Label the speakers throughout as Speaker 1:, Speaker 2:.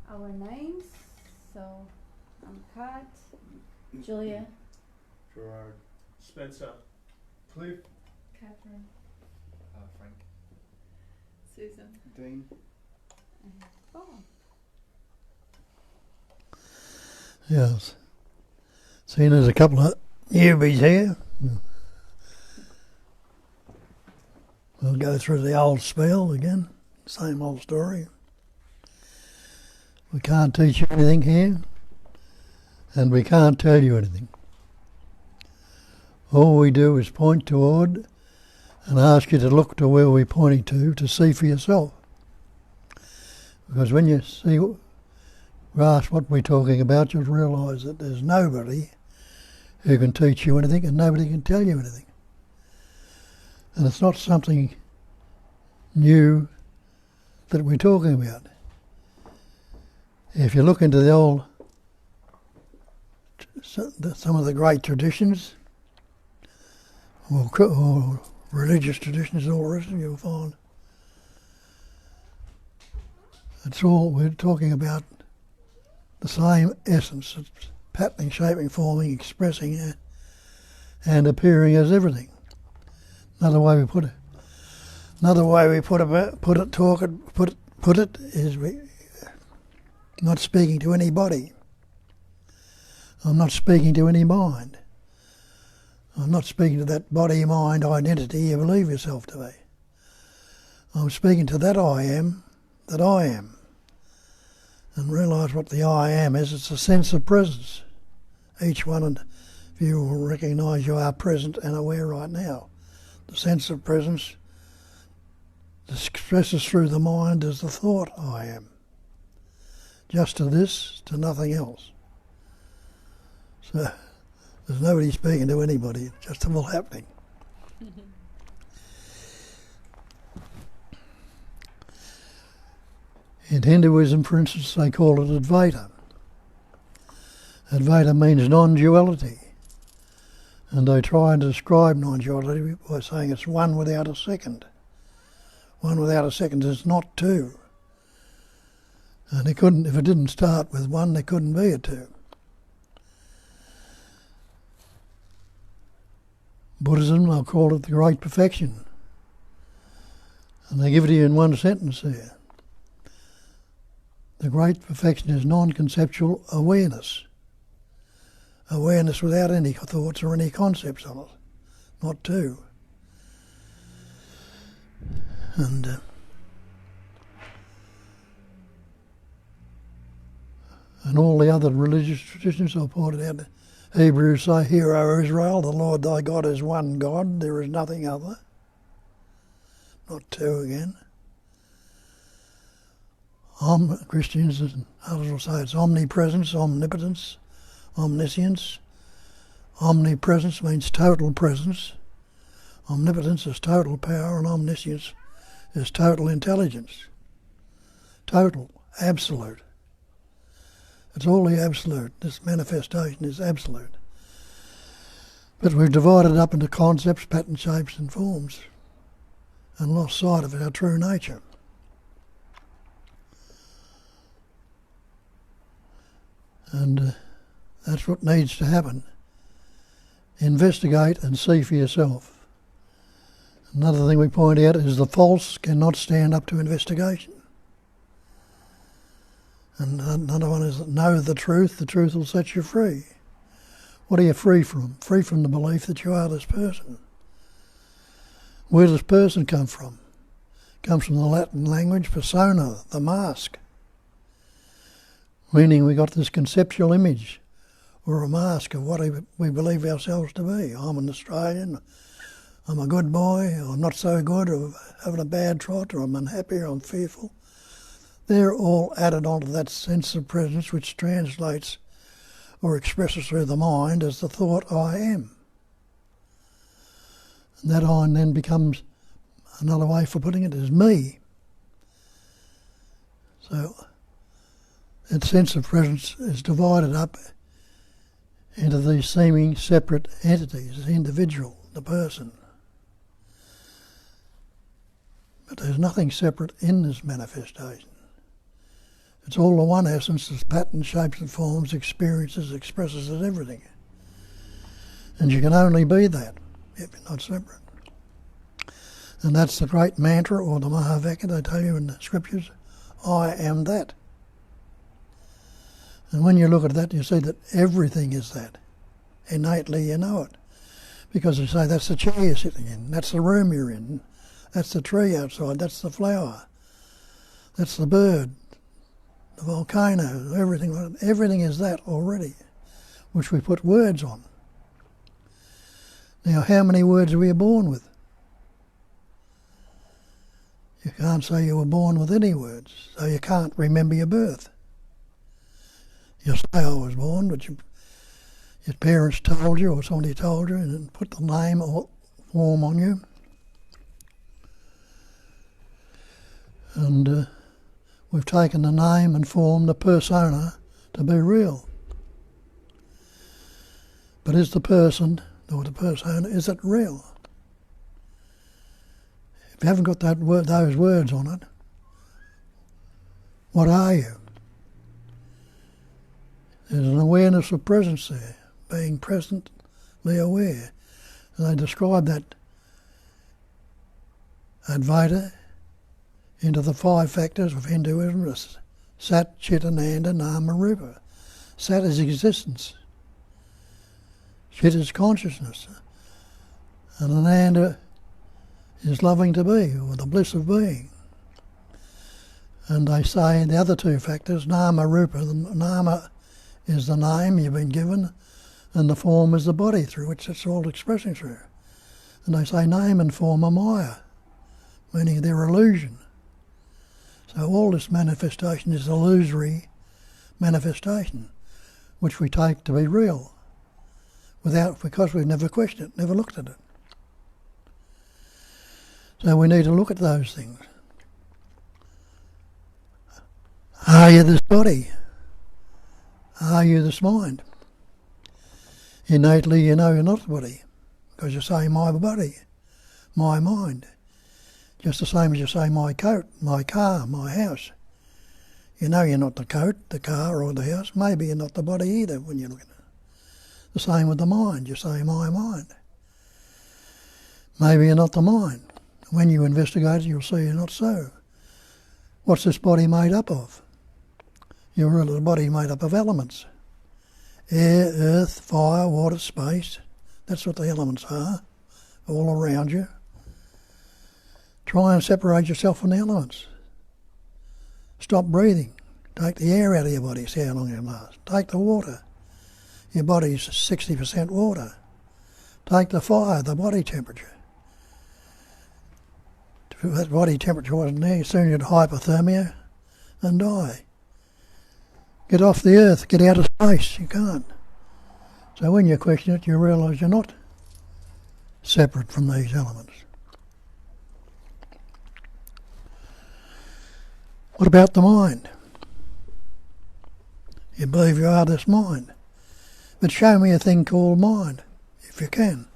Speaker 1: our names. So I'm Kat, Julia,
Speaker 2: Gerard,
Speaker 3: Spencer,
Speaker 4: Cliff,
Speaker 1: Catherine,
Speaker 5: Frank.
Speaker 1: Susan,
Speaker 4: Dean.
Speaker 1: and Bob.
Speaker 6: Yes. Seeing there's a couple of newbies here, we'll go through the old spell again. Same old story. We can't teach you anything here, and we can't tell you anything. All we do is point toward and ask you to look to where we're pointing to see for yourself. Because when you see, grasp what we're talking about, you'll realise that there's nobody who can teach you anything and nobody can tell you anything. And it's not something new that we're talking about. If you look into the old, some of the great traditions, or religious traditions and all the rest of it, you'll find it's all, we're talking about the same essence. It's patterning, shaping, forming, expressing, and appearing as everything. Another way we put it is we not speaking to anybody. I'm not speaking to any mind. I'm not speaking to that body-mind identity you believe yourself to be. I'm speaking to that I am, and realise what the I am is. It's a sense of presence. Each one of you will recognise you are present and aware right now. The sense of presence expresses through the mind as the thought I am. Just to this, to nothing else. So there's nobody speaking to anybody, it's just all happening. In Hinduism, for instance, they call it Advaita. Advaita means non-duality. And they try and describe non-duality by saying it's one without a second. One without a second is not two. And if it didn't start with one, there couldn't be a two. Buddhism, they'll call it the great perfection. And they give it to you in one sentence here. The great perfection is non-conceptual awareness. Awareness without any thoughts or any concepts on it. Not two. And all the other religious traditions I pointed out, Hebrews say, "Hear, O Israel, the Lord thy God is one God, there is nothing other." Not two again. Christians and others will say it's omnipresence, omnipotence, omniscience. Omnipresence means total presence. Omnipotence is total power, and omniscience is total intelligence. Total, absolute. It's all the absolute. This manifestation is absolute. But we've divided it up into concepts, patterns, shapes and forms and lost sight of our true nature. And that's what needs to happen. Investigate and see for yourself. Another thing we point out is the false cannot stand up to investigation. And another one is know the truth will set you free. What are you free from? Free from the belief that you are this person. Where does person come from? It comes from the Latin language persona, the mask. Meaning we got this conceptual image or a mask of what we believe ourselves to be. I'm an Australian, I'm a good boy, or I'm not so good, or having a bad trot, or I'm unhappy, or I'm fearful. They're all added onto that sense of presence which translates or expresses through the mind as the thought I am. And that I then becomes, another way for putting it, is me. So that sense of presence is divided up into these seeming separate entities, the individual, the person. But there's nothing separate in this manifestation. It's all the one essence, it's patterns, shapes and forms, experiences, expresses it, everything. And you can only be that if you're not separate. And that's the great mantra, or the Mahavakya they tell you in the scriptures, I am that. And when you look at that, you see that everything is that. Innately you know it. Because you say, that's the chair you're sitting in, that's the room you're in, that's the tree outside, that's the flower, that's the bird, the volcano, everything. Everything is that already, which we put words on. Now, how many words were you born with? You can't say you were born with any words, so you can't remember your birth. You say I was born, but your parents told you, or somebody told you, and put the name or form on you. And we've taken the name and form, the persona, to be real. But is the person, or the persona, is it real? If you haven't got those words on it, what are you? There's an awareness of presence there, being presently aware. And they describe that Advaita into the 5 factors of Hinduism: Sat, Chit, Ananda, Nama, Rupa. Sat is existence. Chit is consciousness. And Ananda is loving to be, or the bliss of being. And they say the other 2 factors, Nama, Rupa, the Nama is the name you've been given, and the form is the body through which it's all expressing through. And they say name and form are Maya, meaning they're illusion. So all this manifestation is illusory manifestation, which we take to be real, because we've never questioned it, never looked at it. So we need to look at those things. Are you this body? Are you this mind? Innately you know you're not the body, because you say my body, my mind. Just the same as you say my coat, my car, my house. You know you're not the coat, the car or the house. Maybe you're not the body either when you look at it. The same with the mind. You say my mind. Maybe you're not the mind. When you investigate it, you'll see you're not so. What's this body made up of? Your little body made up of elements. Air, earth, fire, water, space. That's what the elements are, all around you. Try and separate yourself from the elements. Stop breathing. Take the air out of your body, see how long it lasts. Take the water. Your body's 60% water. Take the fire, the body temperature. If that body temperature wasn't there, soon you'd hypothermia and die. Get off the earth, get out of space. You can't. So when you question it, you realise you're not separate from these elements. What about the mind? You believe you are this mind. But show me a thing called mind, if you can.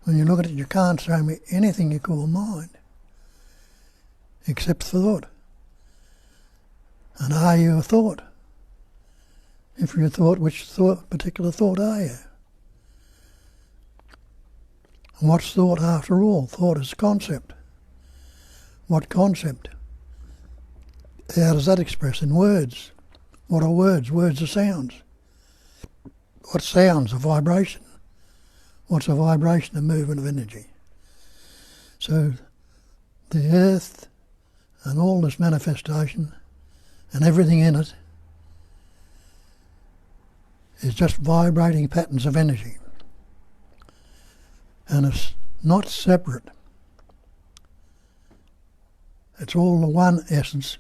Speaker 6: When you look at it, you can't show me anything you call mind, except thought. And are you a thought? If you're a thought, which particular thought are you? And what's thought after all? Thought is concept. What concept? How does that express in words? What are words? Words are sounds. What sounds? A vibration. What's a vibration? A movement of energy. So the earth and all this manifestation and everything in it is just vibrating patterns of energy. And it's not separate. It's all the one essence,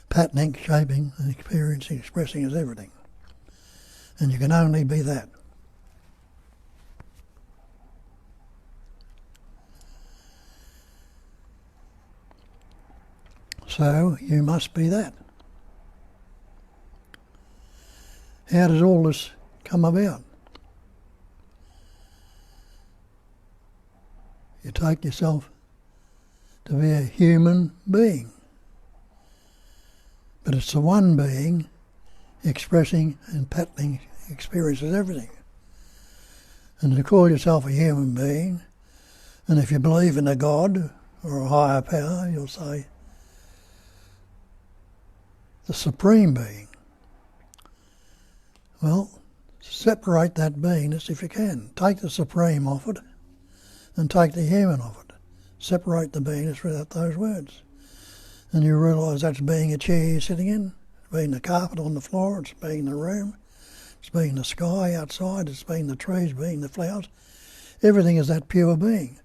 Speaker 6: patterning, shaping, and experiencing, expressing as everything. And you can only be that. So you must be that. How does all this come about? You take yourself to be a human being. But it's the one being expressing and patterning experiences everything. And to call yourself a human being, and if you believe in a God or a higher power, you'll say the Supreme Being. Well, separate that beingness if you can. Take the Supreme off it and take the human off it. Separate the beingness without those words. And you realise that's being a chair you're sitting in, it's being the carpet on the floor, it's being the room, it's being the sky outside, it's being the trees, being the flowers. Everything is that pure being,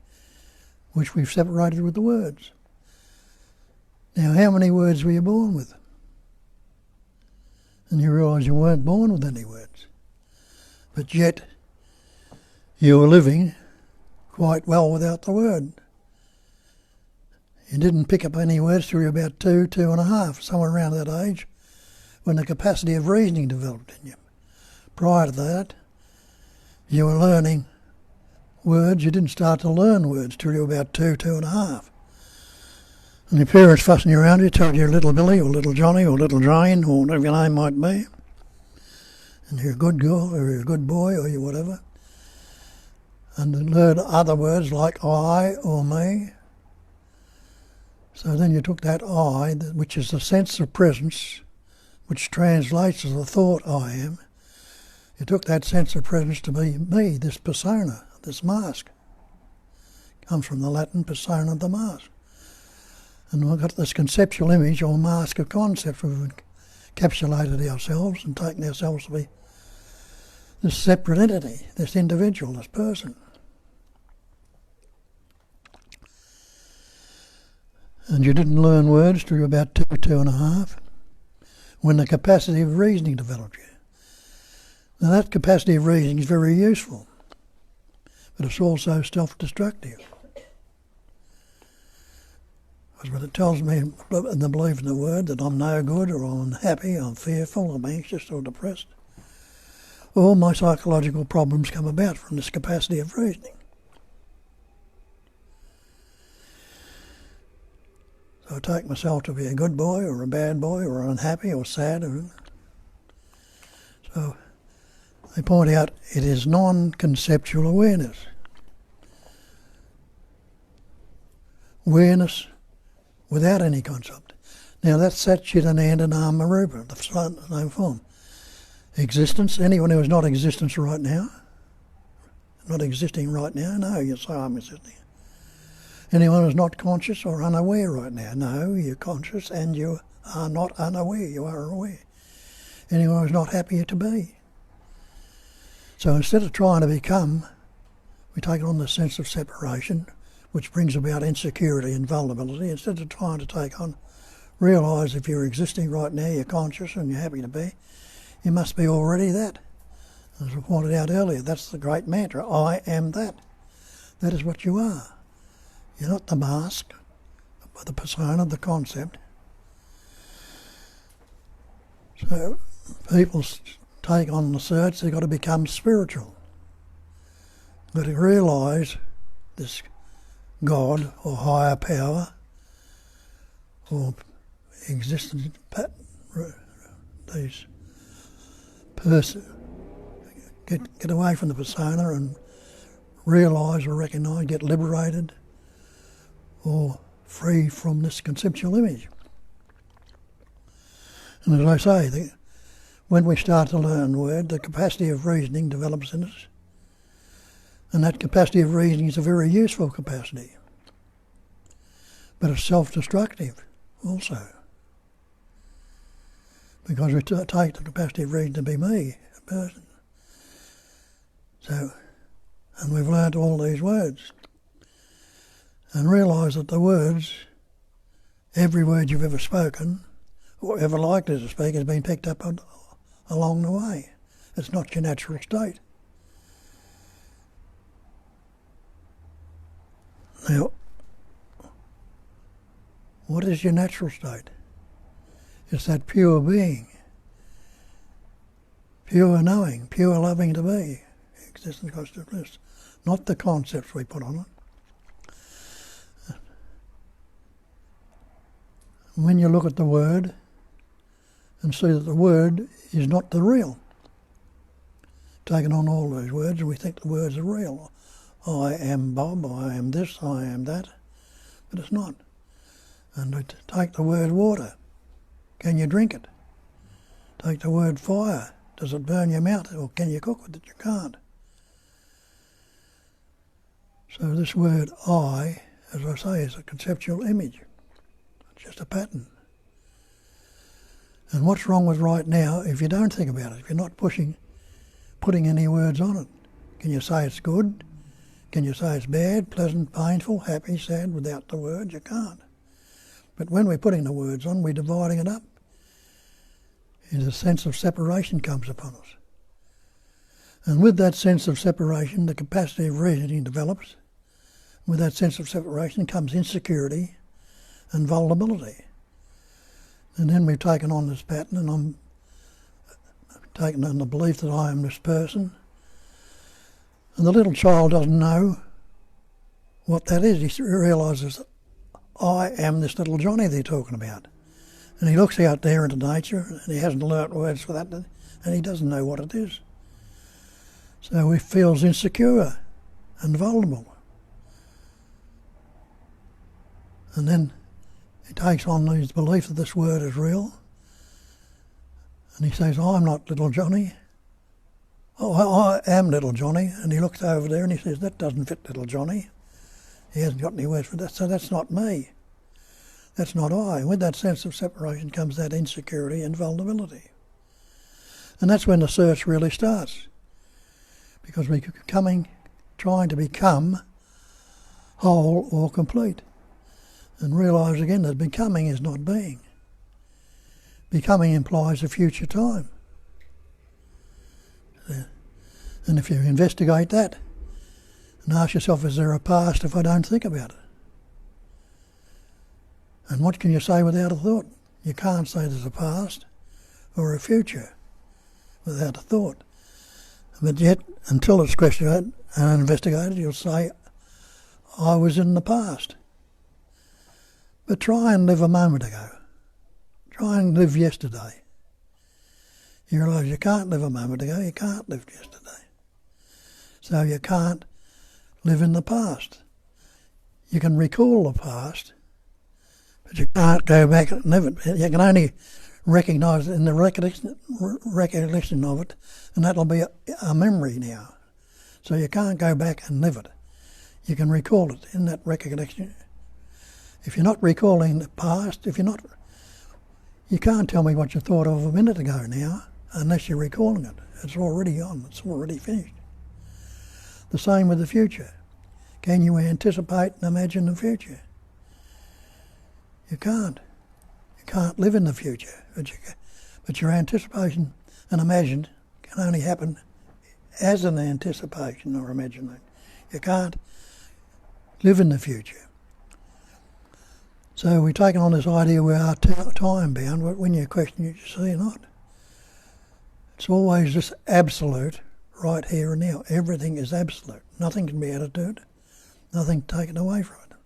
Speaker 6: which we've separated with the words. Now, how many words were you born with? And you realise you weren't born with any words. But yet, you were living quite well without the word. You didn't pick up any words till you were about 2.5, somewhere around that age, when the capacity of reasoning developed in you. Prior to that, you were learning words. You didn't start to learn words till you were about 2.5. And your parents fussing you around, you told you little Billy or little Johnny or little Jane or whatever your name might be. And you're a good girl or you're a good boy or you whatever. And then learn other words like I or me. So then you took that I, which is the sense of presence, which translates as the thought I am. You took that sense of presence to be me, this persona, this mask. Comes from the Latin persona, the mask. And we've got this conceptual image or mask of concept. We've encapsulated ourselves and taken ourselves to be this separate entity, this individual, this person. And you didn't learn words till you were about 2.5, when the capacity of reasoning developed you. Now that capacity of reasoning is very useful, but it's also self-destructive. Because when it tells me in the belief in the word that I'm no good or I'm unhappy, I'm fearful, I'm anxious or depressed, all my psychological problems come about from this capacity of reasoning. So I take myself to be a good boy or a bad boy or unhappy or sad. So they point out it is non-conceptual awareness. Awareness without any concept. Now that's Sat Chit Ananda Nama Rupa, the same form. Existence, anyone who is not existence right now, not existing right now, no, you say I'm existing. Anyone who's not conscious or unaware right now, no, you're conscious and you are not unaware, you are aware. Anyone who's not happy to be. So instead of trying to become, we take on the sense of separation, which brings about insecurity and vulnerability. Instead of trying to take on, realise if you're existing right now, you're conscious and you're happy to be, you must be already that. As I pointed out earlier, that's the great mantra, I am that. That is what you are. You're not the mask, but the persona, the concept. So people take on the search, they've got to become spiritual. They've got to realise this God or higher power or existence, these person, get away from the persona and realise or recognise, get liberated or free from this conceptual image. And as I say, when we start to learn word, the capacity of reasoning develops in us. And that capacity of reasoning is a very useful capacity. But it's self-destructive also. Because we take the capacity of reasoning to be me, a person. So, and we've learnt all these words. And realise that the words, every word you've ever spoken, or ever likely to speak, has been picked up along the way. It's not your natural state. Now, what is your natural state? It's that pure being, pure knowing, pure loving to be, existence, constant bliss, not the concepts we put on it. When you look at the word, and see that the word is not the real. Taking on all those words, and we think the words are real. I am Bob, I am this, I am that, but it's not. And we take the word water. Can you drink it? Take the word fire. Does it burn your mouth, or can you cook with it? You can't. So this word I, as I say, is a conceptual image. It's just a pattern. And what's wrong with right now if you don't think about it, if you're not putting any words on it? Can you say it's good? Can you say it's bad, pleasant, painful, happy, sad without the words? You can't. But when we're putting the words on, we're dividing it up. And a sense of separation comes upon us. And with that sense of separation, the capacity of reasoning develops. With that sense of separation comes insecurity and vulnerability. And then we've taken on this pattern, and I'm taken on the belief that I am this person. And the little child doesn't know what that is. He realises, I am this little Johnny they're talking about. And he looks out there into nature, and he hasn't learnt words for that, and he doesn't know what it is. So he feels insecure and vulnerable. And then he takes on his belief that this word is real, and he says, I'm not little Johnny. Oh, I am little Johnny. And he looks over there and he says, that doesn't fit little Johnny. He hasn't got any words for that, so that's not me. That's not I. With that sense of separation comes that insecurity and vulnerability. And that's when the search really starts. Because we're trying to become whole or complete. And realise again that becoming is not being. Becoming implies a future time. And if you investigate that and ask yourself, is there a past if I don't think about it? And what can you say without a thought? You can't say there's a past or a future without a thought. But yet, until it's questioned and investigated, you'll say, I was in the past. But try and live a moment ago. Try and live yesterday. You realise you can't live a moment ago, you can't live yesterday. So you can't live in the past. You can recall the past, but you can't go back and live it. You can only recognise it in the recollection of it, and that'll be a memory now. So you can't go back and live it. You can recall it in that recollection. If you're not recalling the past, you can't tell me what you thought of a minute ago now, unless you're recalling it. It's already on, it's already finished. The same with the future. Can you anticipate and imagine the future? You can't. You can't live in the future, but your anticipation and imagine can only happen as an anticipation or imagining. You can't live in the future. So we've taken on this idea we are time bound, but when you question it, you see not. It's always this absolute, right here and now. Everything is absolute. Nothing can be added to it. Nothing taken away from it.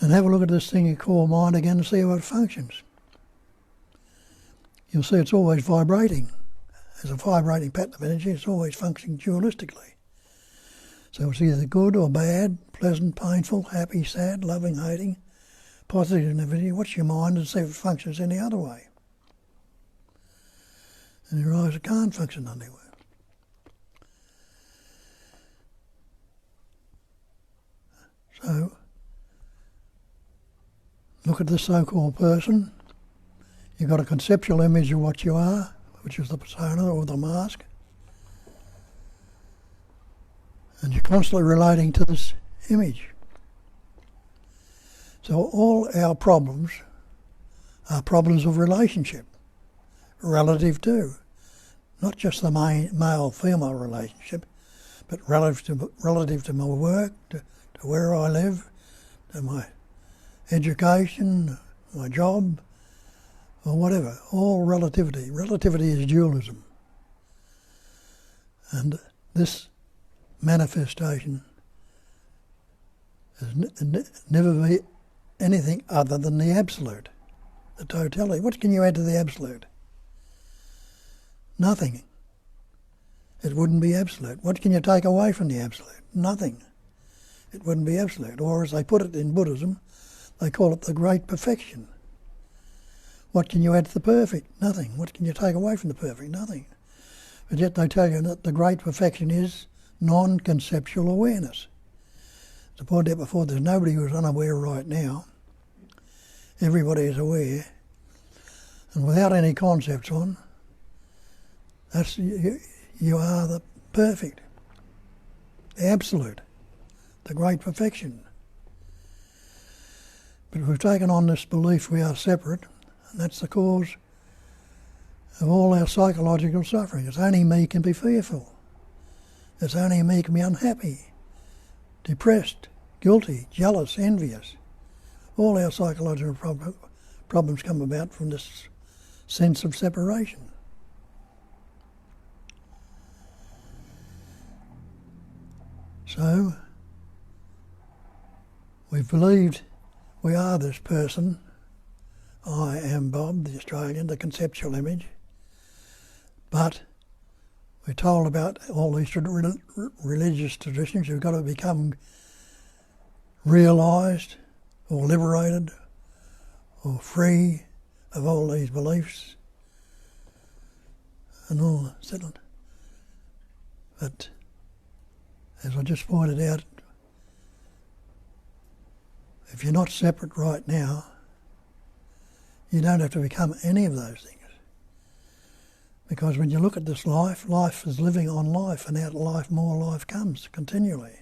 Speaker 6: And have a look at this thing you call mind again and see how it functions. You'll see it's always vibrating. As a vibrating pattern of energy, it's always functioning dualistically. So it's either good or bad, pleasant, painful, happy, sad, loving, hating, positive, negative. Watch your mind and see if it functions any other way. And you realise it can't function anywhere. So, look at this so-called person. You've got a conceptual image of what you are, which is the persona or the mask. And you're constantly relating to this image. So all our problems are problems of relationship, relative to, not just the male-female relationship, but relative to my work, to where I live, to my education, my job, or whatever. All relativity. Relativity is dualism. And this manifestation has never anything other than the absolute, the totality. What can you add to the absolute? Nothing. It wouldn't be absolute. What can you take away from the absolute? Nothing. It wouldn't be absolute. Or as they put it in Buddhism, they call it the great perfection. What can you add to the perfect? Nothing. What can you take away from the perfect? Nothing. But yet they tell you that the great perfection is non-conceptual awareness. As I pointed out before, there's nobody who's unaware right now. Everybody is aware. And without any concepts on, that's you are the perfect, the absolute, the great perfection. But we've taken on this belief we are separate, and that's the cause of all our psychological suffering. It's only me can be fearful. It's only me can be unhappy, depressed, guilty, jealous, envious. All our psychological problems come about from this sense of separation. So, we've believed we are this person. I am Bob, the Australian, the conceptual image. But we're told about all these religious traditions. You've got to become realised or liberated or free of all these beliefs and all that. But as I just pointed out, if you're not separate right now, you don't have to become any of those things. Because when you look at this life, life is living on life, and out of life more life comes continually.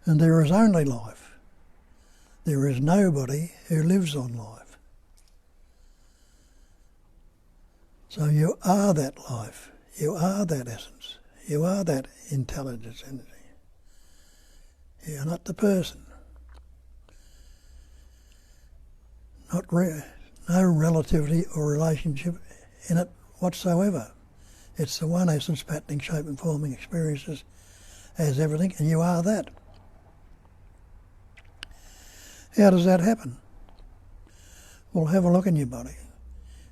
Speaker 6: And there is only life. There is nobody who lives on life. So you are that life. You are that essence. You are that intelligence energy. You're not the person. No relativity or relationship in it whatsoever. It's the one essence, patterning, shaping, forming experiences as everything, and you are that. How does that happen? Well, have a look in your body.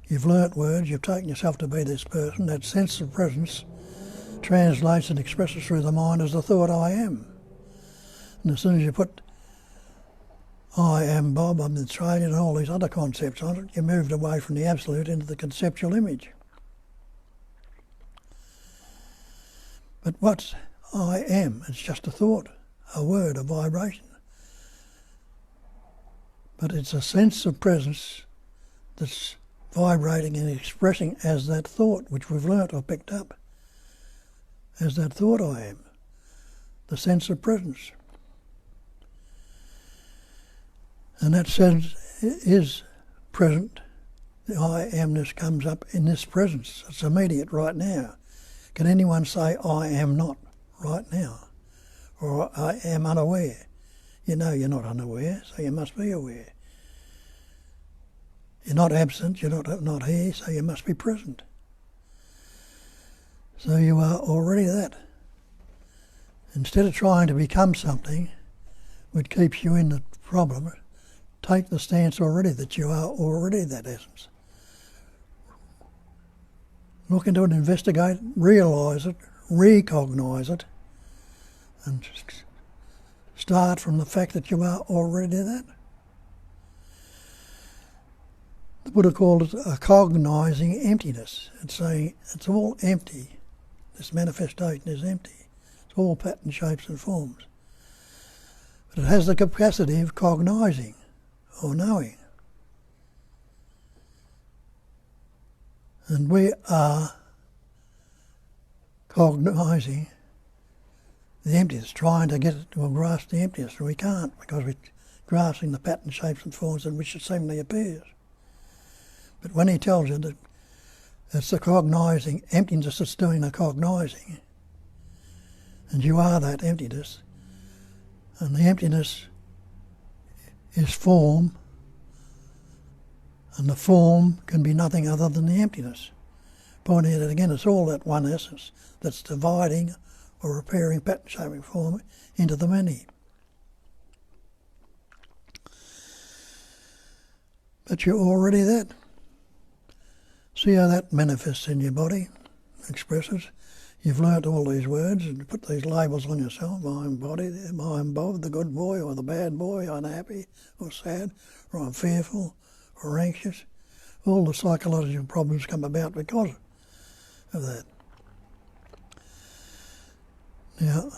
Speaker 6: You've learnt words, you've taken yourself to be this person. That sense of presence translates and expresses through the mind as the thought I am. And as soon as you put I am Bob, I'm Australian, and all these other concepts on it, you moved away from the absolute into the conceptual image. But what's I am? It's just a thought, a word, a vibration. But it's a sense of presence that's vibrating and expressing as that thought, which we've learnt or picked up, as that thought I am, the sense of presence. And that sense is present. The I amness comes up in this presence. It's immediate right now. Can anyone say I am not right now? Or I am unaware? You know you're not unaware, so you must be aware. You're not absent, you're not here, so you must be present. So you are already that. Instead of trying to become something which keeps you in the problem, take the stance already that you are already that essence. Look into it, investigate, realise it, recognise it, and start from the fact that you are already that. The Buddha called it a cognising emptiness. It's saying it's all empty. This manifestation is empty. It's all pattern, shapes and forms. But it has the capacity of cognising or knowing. And we are cognising the emptiness, trying to get it to grasp the emptiness. And we can't, because we're grasping the pattern, shapes and forms in which it seemingly appears. But when he tells you that it's the cognising emptiness that's doing the cognising, and you are that emptiness, and the emptiness is form, and the form can be nothing other than the emptiness. Pointing at it again, it's all that one essence that's dividing or repairing pattern, shaping form into the many. But you're already that. See how that manifests in your body, expresses. You've learnt all these words and put these labels on yourself. I'm body, I'm Bob, the good boy or the bad boy, unhappy or sad, or I'm fearful or anxious. All the psychological problems come about because of that. Now,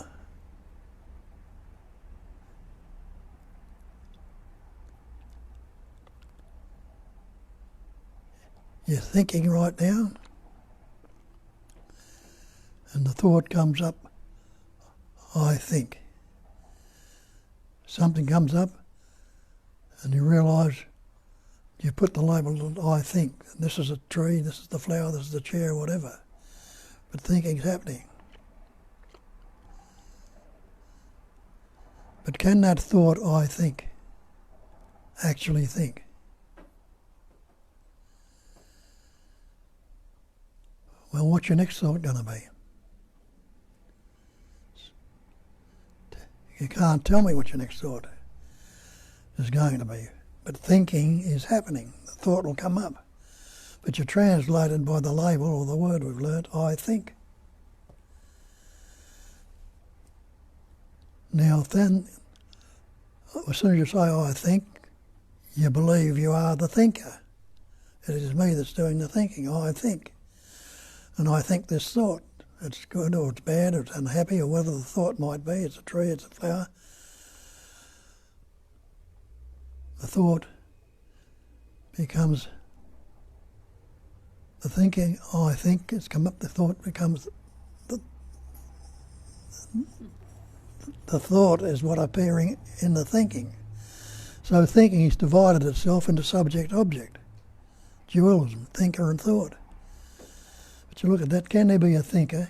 Speaker 6: you're thinking right now, and the thought comes up, I think. Something comes up, and you realise you put the label on I think. This is a tree, this is the flower, this is the chair, whatever. But thinking's happening. But can that thought, I think, actually think? Well, what's your next thought going to be? You can't tell me what your next thought is going to be. But thinking is happening. The thought will come up. But you're translated by the label or the word we've learnt, I think. Now then, as soon as you say, I think, you believe you are the thinker. It is me that's doing the thinking. I think. And I think this thought. It's good or it's bad or it's unhappy or whatever the thought might be. It's a tree, it's a flower. The thought becomes the thinking, I think, it's come up, the thought becomes the thought is what appearing in the thinking. So thinking has divided itself into subject-object, dualism, thinker and thought. But you look at that, can there be a thinker,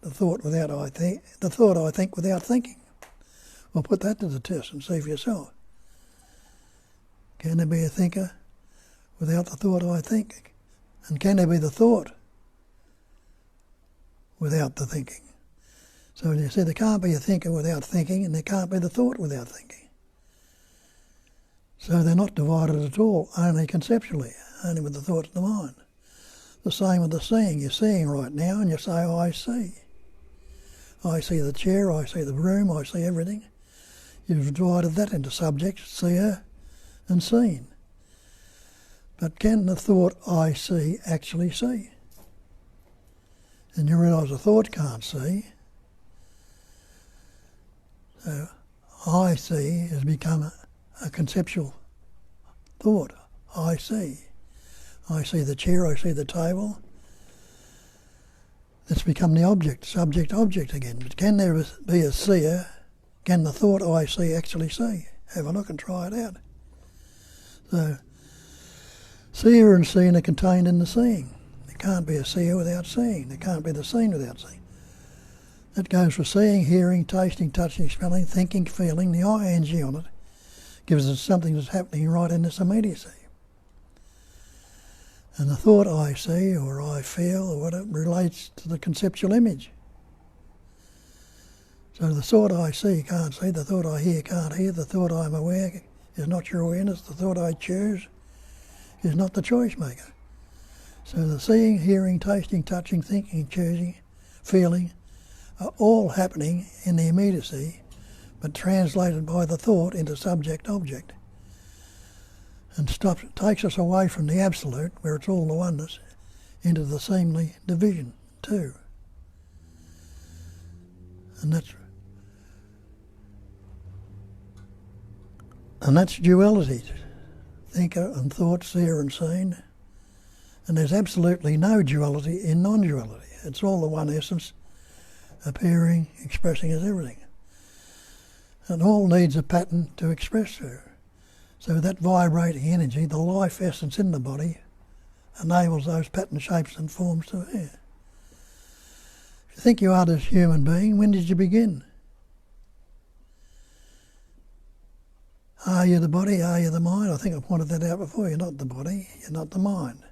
Speaker 6: the thought without I think, the thought I think without thinking? Well, put that to the test and see for yourself. Can there be a thinker without the thought I think? And can there be the thought without the thinking? So you see, there can't be a thinker without thinking, and there can't be the thought without thinking. So they're not divided at all, only conceptually, only with the thoughts of the mind. The same with the seeing. You're seeing right now, and you say, I see. I see the chair, I see the room, I see everything. You've divided that into subject, seer, and seen. But can the thought I see actually see? And you realise the thought can't see. So I see has become a conceptual thought. I see. I see the chair, I see the table. It's become the object, subject, object again. But can there be a seer? Can the thought I see actually see? Have a look and try it out. So, seer and seen are contained in the seeing. There can't be a seer without seeing. There can't be the seen without seeing. That goes for seeing, hearing, tasting, touching, smelling, thinking, feeling. The ing on it gives us something that's happening right in this immediacy. And the thought I see or I feel or whatever relates to the conceptual image. So the thought I see can't see, the thought I hear can't hear, the thought I'm aware is not your awareness, the thought I choose is not the choice maker. So the seeing, hearing, tasting, touching, thinking, choosing, feeling are all happening in the immediacy, but translated by the thought into subject-object. And takes us away from the absolute, where it's all the oneness, into the seemly division too. And that's duality, thinker and thought, seer and seen. And there's absolutely no duality in non-duality. It's all the one essence, appearing, expressing as everything. And all needs a pattern to express through. So that vibrating energy, the life essence in the body, enables those pattern shapes and forms to appear. If you think you are this human being, when did you begin? Are you the body? Are you the mind? I think I pointed that out before. You're not the body, you're not the mind.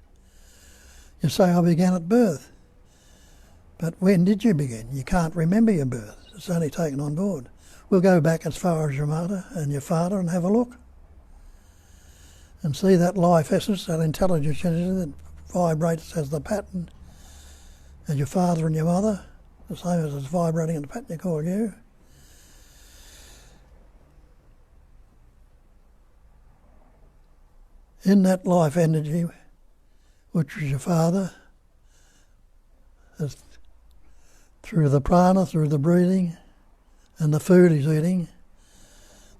Speaker 6: You say, I began at birth. But when did you begin? You can't remember your birth. It's only taken on board. We'll go back as far as your mother and your father and have a look. and see that life essence, that intelligence energy that vibrates as the pattern as your father and your mother, the same as it's vibrating in the pattern you call you. In that life energy, which was your father, through the prana, through the breathing, and the food he's eating,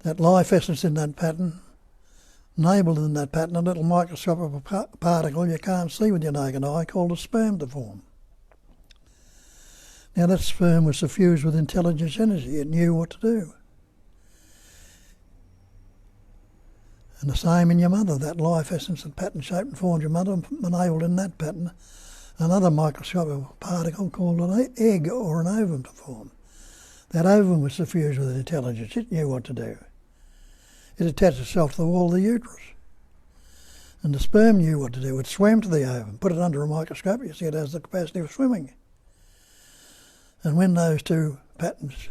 Speaker 6: that life essence in that pattern, enabled in that pattern a little microscopic particle you can't see with your naked eye called a sperm to form. Now that sperm was suffused with intelligence energy. It knew what to do. And the same in your mother, that life essence that pattern shaped and formed your mother, enabled in that pattern another microscopic particle called an egg or an ovum to form. That ovum was suffused with intelligence. It knew what to do. It attached itself to the wall of the uterus. And the sperm knew what to do. It swam to the ovum, put it under a microscope, you see it has the capacity of swimming. And when those two patterns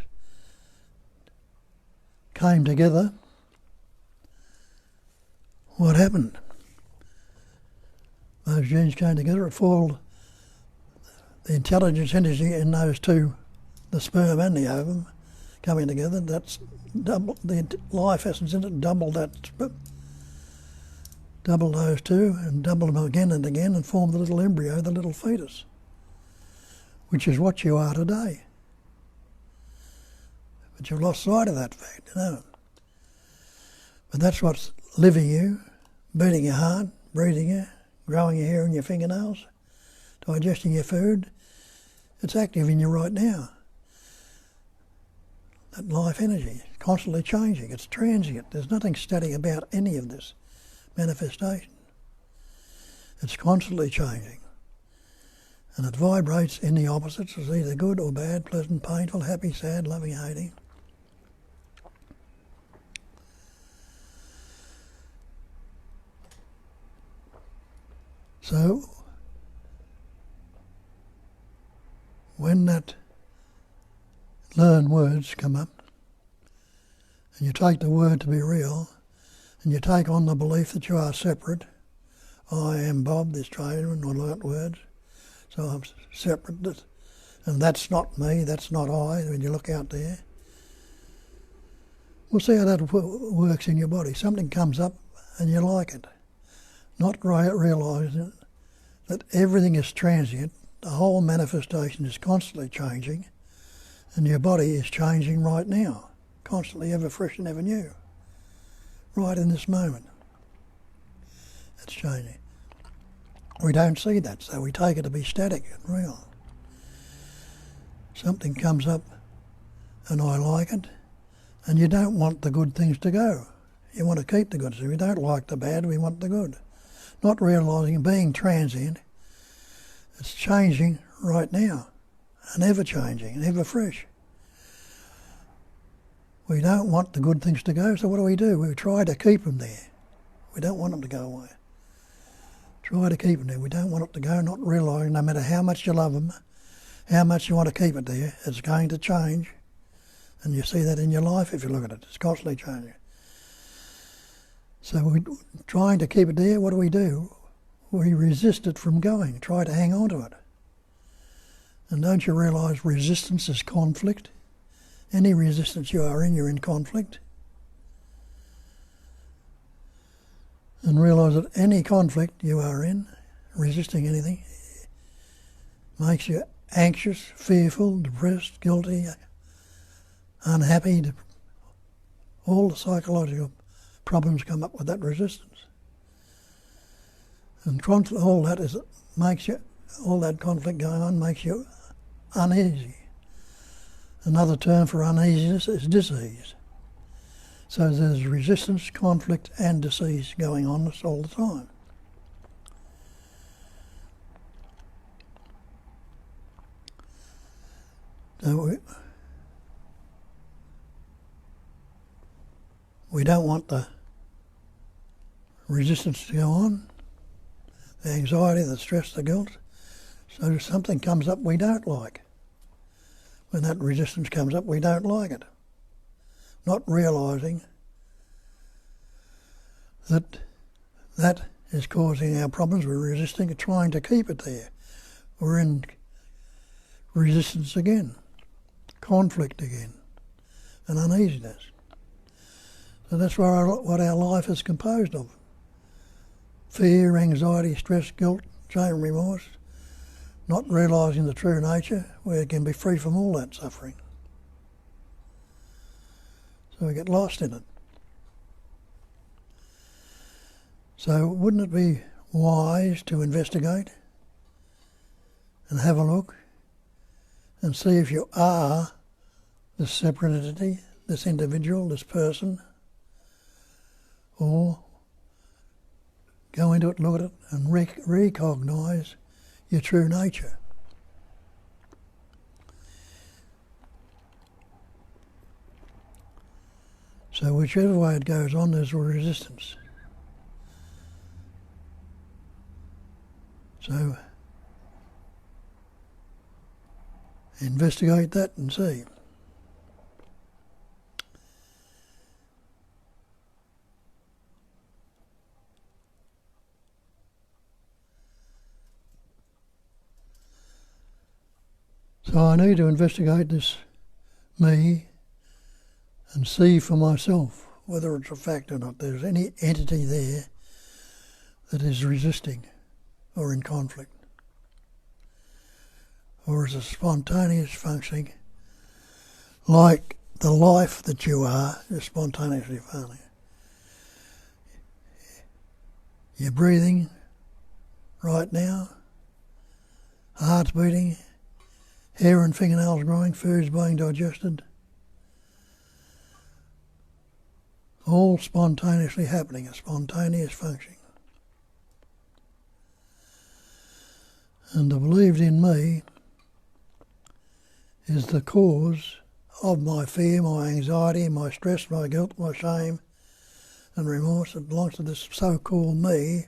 Speaker 6: came together, what happened? Those genes came together, it formed the intelligence energy in those two, the sperm and the ovum, coming together. That's double the life essence in it, double those two, and double them again and again, and form the little embryo, the little fetus, which is what you are today. But you've lost sight of that fact, you know. But that's what's living you, beating your heart, breathing you, growing your hair and your fingernails, digesting your food. It's active in you right now. That life energy, constantly changing. It's transient. There's nothing static about any of this manifestation. It's constantly changing. And it vibrates in the opposites as either good or bad, pleasant, painful, happy, sad, loving, hating. So, when that learned words come up, and you take the word to be real, and you take on the belief that you are separate, I am Bob, this trainer, and I learnt words, so I'm separate, and that's not me, that's not I, when you look out there. We'll see how that works in your body. Something comes up and you like it. Not realising that everything is transient, the whole manifestation is constantly changing, and your body is changing right now, constantly, ever fresh and ever new, right in this moment. It's changing. We don't see that, so we take it to be static and real. Something comes up and I like it, and you don't want the good things to go. You want to keep the good. So we don't like the bad, we want the good. Not realising being transient, it's changing right now, and ever changing, and ever fresh. We don't want the good things to go, so what do? We try to keep them there. We don't want them to go away. Try to keep them there. We don't want it to go, not realising no matter how much you love them, how much you want to keep it there, it's going to change. And you see that in your life if you look at it. It's constantly changing. So we're trying to keep it there. What do? We resist it from going, try to hang on to it. And don't you realise resistance is conflict? Any resistance you are in, you're in conflict. And realise that any conflict you are in, resisting anything, makes you anxious, fearful, depressed, guilty, unhappy. All the psychological problems come up with that resistance. And all that makes you, all that conflict going on makes you uneasy. Another term for uneasiness is disease. So there's resistance, conflict and disease going on all the time. So we don't want the resistance to go on, the anxiety, the stress, the guilt. So if something comes up we don't like, when that resistance comes up, we don't like it. Not realising that That is causing our problems. We're resisting, trying to keep it there. We're in resistance again, conflict again, and uneasiness. So that's what our life is composed of. Fear, anxiety, stress, guilt, shame, remorse, not realising the true nature, where it can be free from all that suffering. So we get lost in it. So wouldn't it be wise to investigate and have a look and see if you are this separate entity, this individual, this person, or go into it, look at it, and recognise your true nature. So whichever way it goes on, there's a resistance. So investigate that and see. So I need to investigate this me and see for myself whether it's a fact or not. There's any entity there that is resisting or in conflict, or is a spontaneous functioning, like the life that you are is spontaneously functioning. You're breathing right now, heart's beating, hair and fingernails growing, food's being digested, all spontaneously happening, a spontaneous functioning. And the believed in me is the cause of my fear, my anxiety, my stress, my guilt, my shame and remorse. It belongs to this so-called me,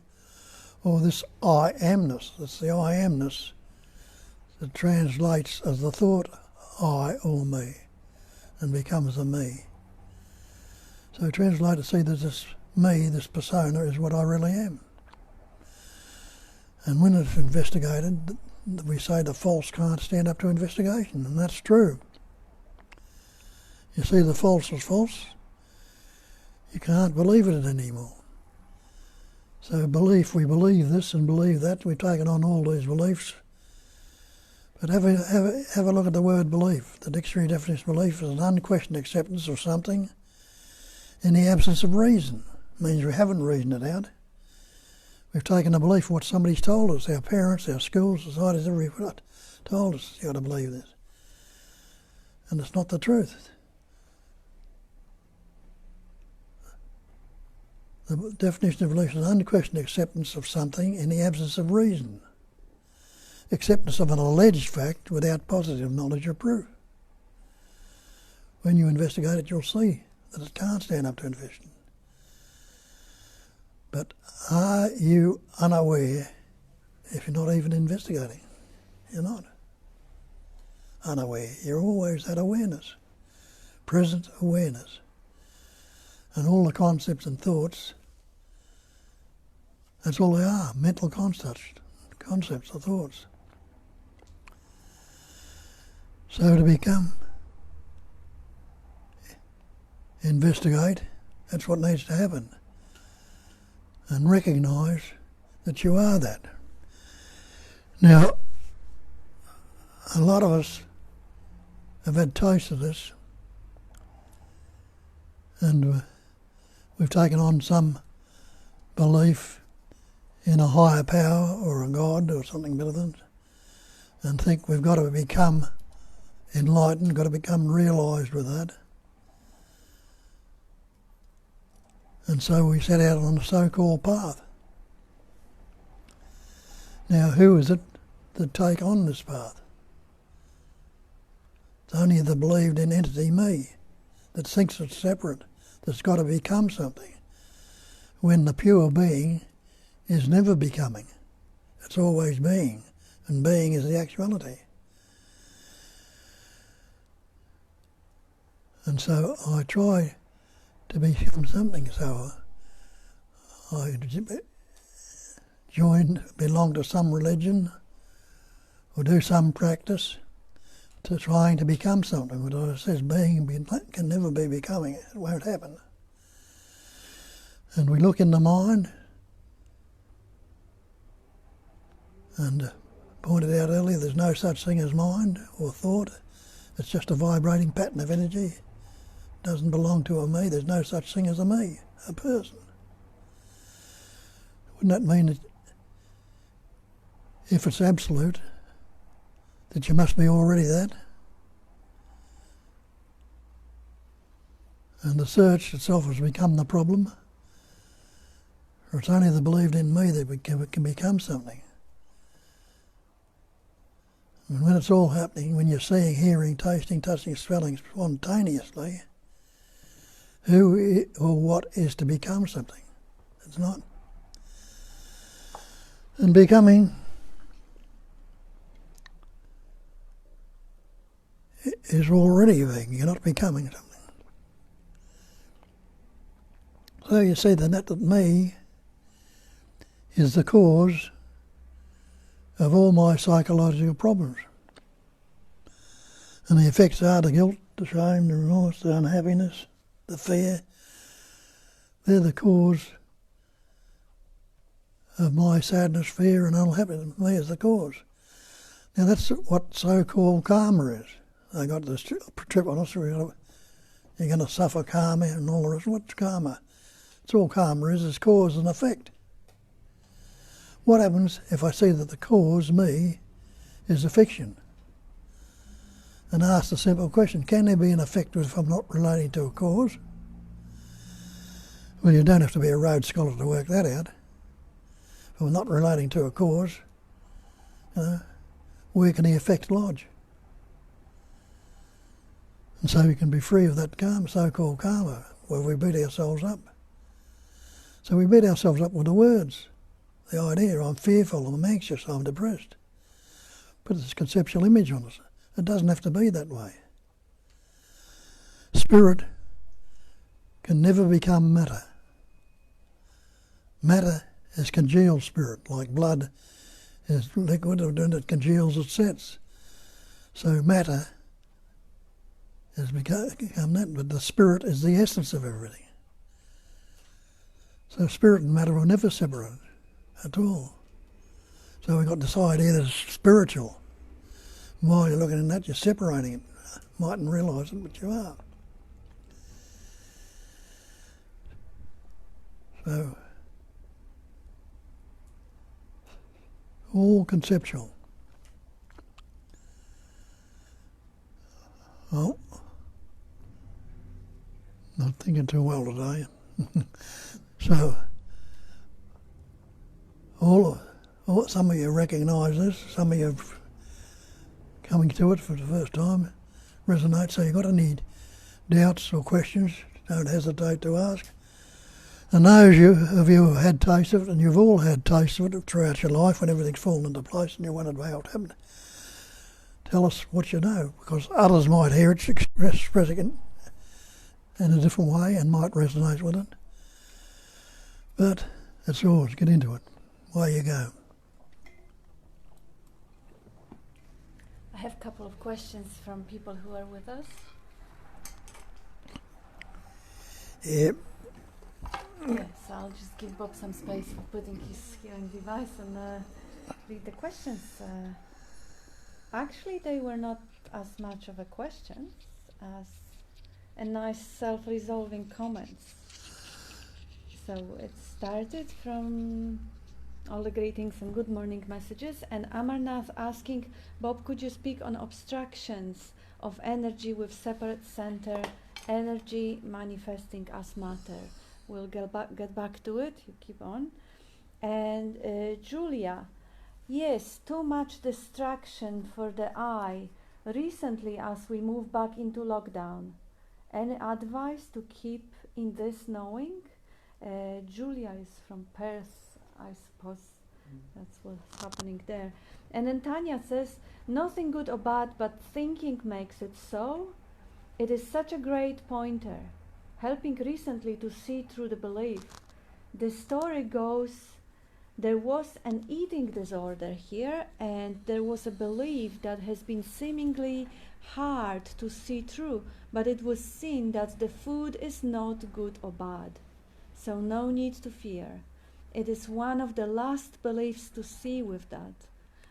Speaker 6: or this I amness. It's the I amness that translates as the thought I or me and becomes a me. So translate to see that this me, this persona, is what I really am. And when it's investigated, we say the false can't stand up to investigation, and that's true. You see the false is false, you can't believe it anymore. So belief, we believe this and believe that, we've taken on all these beliefs. But have a look at the word belief. The dictionary definition of belief is an unquestioned acceptance of something in the absence of reason. It means we haven't reasoned it out. We've taken a belief of what somebody's told us, our parents, our schools, societies, everybody told us you've got to believe this. And it's not the truth. The definition of belief is an unquestioned acceptance of something in the absence of reason. Acceptance of an alleged fact without positive knowledge or proof. When you investigate it, you'll see that it can't stand up to investigation. But are you unaware if you're not even investigating? You're not unaware. You're always that awareness, present awareness. And all the concepts and thoughts, that's all they are, mental concepts or thoughts. So to become, investigate, that's what needs to happen. And recognise that you are that. Now, a lot of us have had taste of this, and we've taken on some belief in a higher power or a God or something better than, and think we've got to become enlightened, got to become realised with that. And so we set out on the so-called path. Now, who is it that take on this path? It's only the believed in entity me that thinks it's separate, that's got to become something, when the pure being is never becoming. It's always being, and being is the actuality. And so I try to become something, so I belong to some religion or do some practice to trying to become something. But it says being can never be becoming. It won't happen. And we look in the mind, and pointed out earlier, there's no such thing as mind or thought. It's just a vibrating pattern of energy. It doesn't belong to a me. There's no such thing as a me, a person. Wouldn't that mean that if it's absolute, that you must be already that? And the search itself has become the problem. Or it's only the believed in me that we can become something. And when it's all happening, when you're seeing, hearing, tasting, touching, smelling spontaneously, who or what is to become something? It's not. And becoming is already being. You're not becoming something. So you see that me is the cause of all my psychological problems. And the effects are the guilt, the shame, the remorse, the unhappiness, the fear. They're the cause of my sadness, fear and unhappiness. Me is the cause. Now that's what so-called karma is. They got this triple, you're going to suffer karma and all the rest. What's karma? It's all karma is cause and effect. What happens if I see that the cause, me, is a fiction? And ask the simple question, can there be an effect if I'm not relating to a cause? Well, you don't have to be a Rhodes Scholar to work that out. If I'm not relating to a cause, where can the effect lodge? And so we can be free of that karma, so-called karma, where we beat ourselves up. So we beat ourselves up with the words. The idea, I'm fearful, I'm anxious, I'm depressed. Put this conceptual image on us. It doesn't have to be that way. Spirit can never become matter. Matter is congealed spirit, like blood is liquid and it congeals, it sets. So matter has become that, but the spirit is the essence of everything. So spirit and matter are never separate at all. So we've got this idea that it's spiritual. While you're looking at that, you're separating it. Mightn't realise it, but you are. So, all conceptual. Oh, not thinking too well today. So, some of you recognise this, some of you coming to it for the first time, resonate. So you've got any doubts or questions, don't hesitate to ask. And those of you who have had taste of it, and you've all had taste of it throughout your life when everything's fallen into place and you wondered how it happened, tell us what you know, because others might hear it expressing it in a different way and might resonate with it. But it's yours, get into it. Away you go.
Speaker 1: I have a couple of questions from people who are with us.
Speaker 6: Yep.
Speaker 1: Yes, I'll just give Bob some space for putting his hearing device and read the questions. Actually, they were not as much of a question as a nice self-resolving comments. So it started from all the greetings and good morning messages, and Amarnath asking, Bob, could you speak on obstructions of energy with separate center, energy manifesting as matter? We'll get back to it, you keep on. And Julia, yes, too much distraction for the eye recently as we move back into lockdown. Any advice to keep in this knowing? Julia is from Perth, I suppose. That's what's happening there. And then Tanya says, nothing good or bad, but thinking makes it so. It is such a great pointer, helping recently to see through the belief. The story goes there was an eating disorder here, and there was a belief that has been seemingly hard to see through, but it was seen that the food is not good or bad. So no need to fear. It is one of the last beliefs to see with that.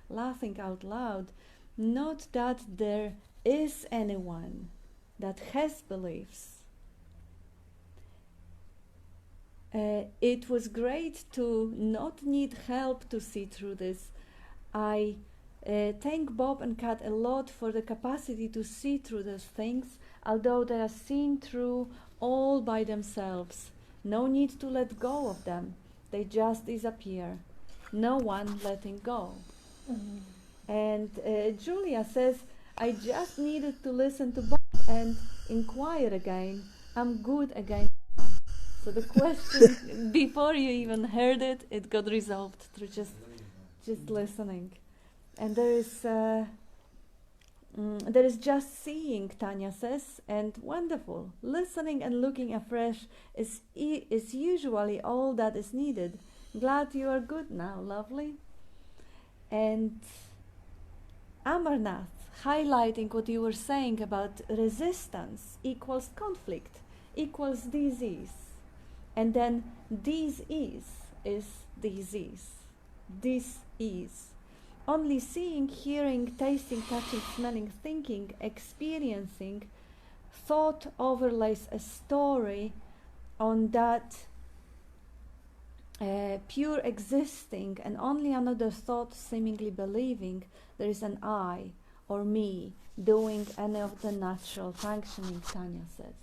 Speaker 1: Laughing out loud, not that there is anyone that has beliefs. It was great to not need help to see through this. I thank Bob and Kat a lot for the capacity to see through those things, although they are seen through all by themselves. No need to let go of them. They just disappear. No one letting go. And Julia says, I just needed to listen to Bob and inquire again. I'm good again. So the question, before you even heard it, it got resolved through just listening. And there is just seeing, Tanya says, and wonderful. Listening and looking afresh is usually all that is needed. Glad you are good now, lovely. And Amarnath, highlighting what you were saying about resistance equals conflict, equals disease. And then disease is disease. This is. Only seeing, hearing, tasting, touching, smelling, thinking, experiencing, thought overlays a story on that pure existing, and only another thought seemingly believing there is an I or me doing any of the natural functioning, Tanya says.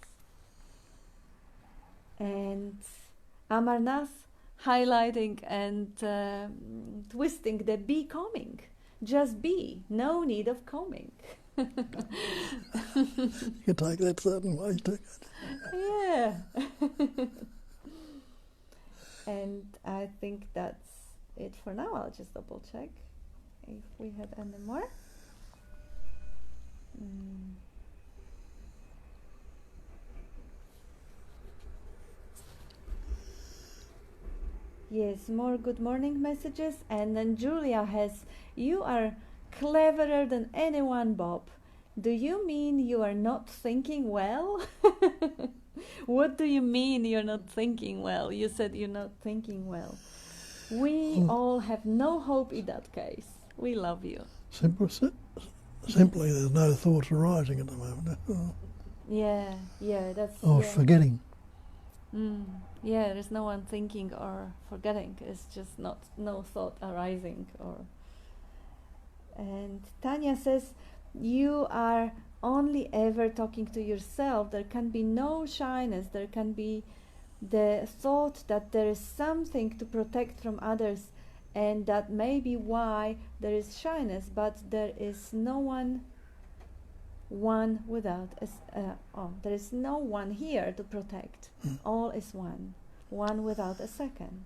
Speaker 1: And Amarnath highlighting and twisting the becoming. Just be, no need of coming.
Speaker 6: You can take that certain ways too.
Speaker 1: Yeah. And I think that's it for now. I'll just double check if we had any more. Yes, more good morning messages. And then Julia has, you are cleverer than anyone, Bob. Do you mean you are not thinking well? What do you mean you're not thinking well? You said you're not thinking well. We all have no hope in that case. We love you.
Speaker 6: Simply, there's no thoughts arising at the moment.
Speaker 1: Yeah, that's...
Speaker 6: Or forgetting.
Speaker 1: Yeah, there's no one thinking or forgetting. It's just no thought arising. And Tanya says, you are only ever talking to yourself. There can be no shyness. There can be the thought that there is something to protect from others, and that may be why there is shyness, but there is no one without there is no one here to protect. All is one without a second.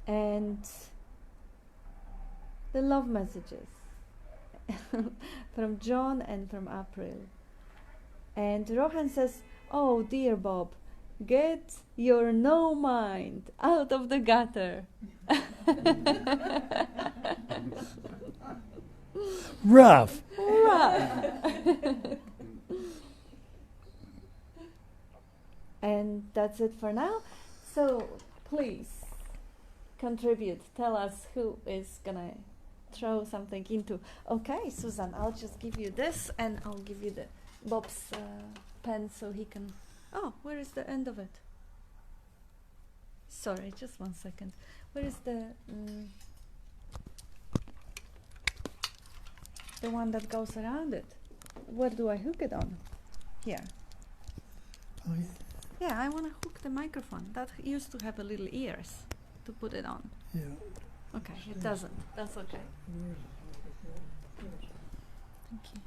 Speaker 1: And the love messages from John and from April. And Rohan says, oh dear Bob, get your no mind out of the gutter.
Speaker 6: Rough.
Speaker 1: And that's it for now. So please contribute. Tell us who is gonna throw something into. Okay, Susan, I'll just give you this, and I'll give you the Bob's pen so he can... Oh, where is the end of it? Sorry, just 1 second. Where is the one that goes around it? Where do I hook it on? Here.
Speaker 6: Oh, yeah.
Speaker 1: Yeah, I want to hook the microphone. That used to have a little ears to put it on.
Speaker 6: Yeah.
Speaker 1: Okay, it doesn't. That's okay. Thank you.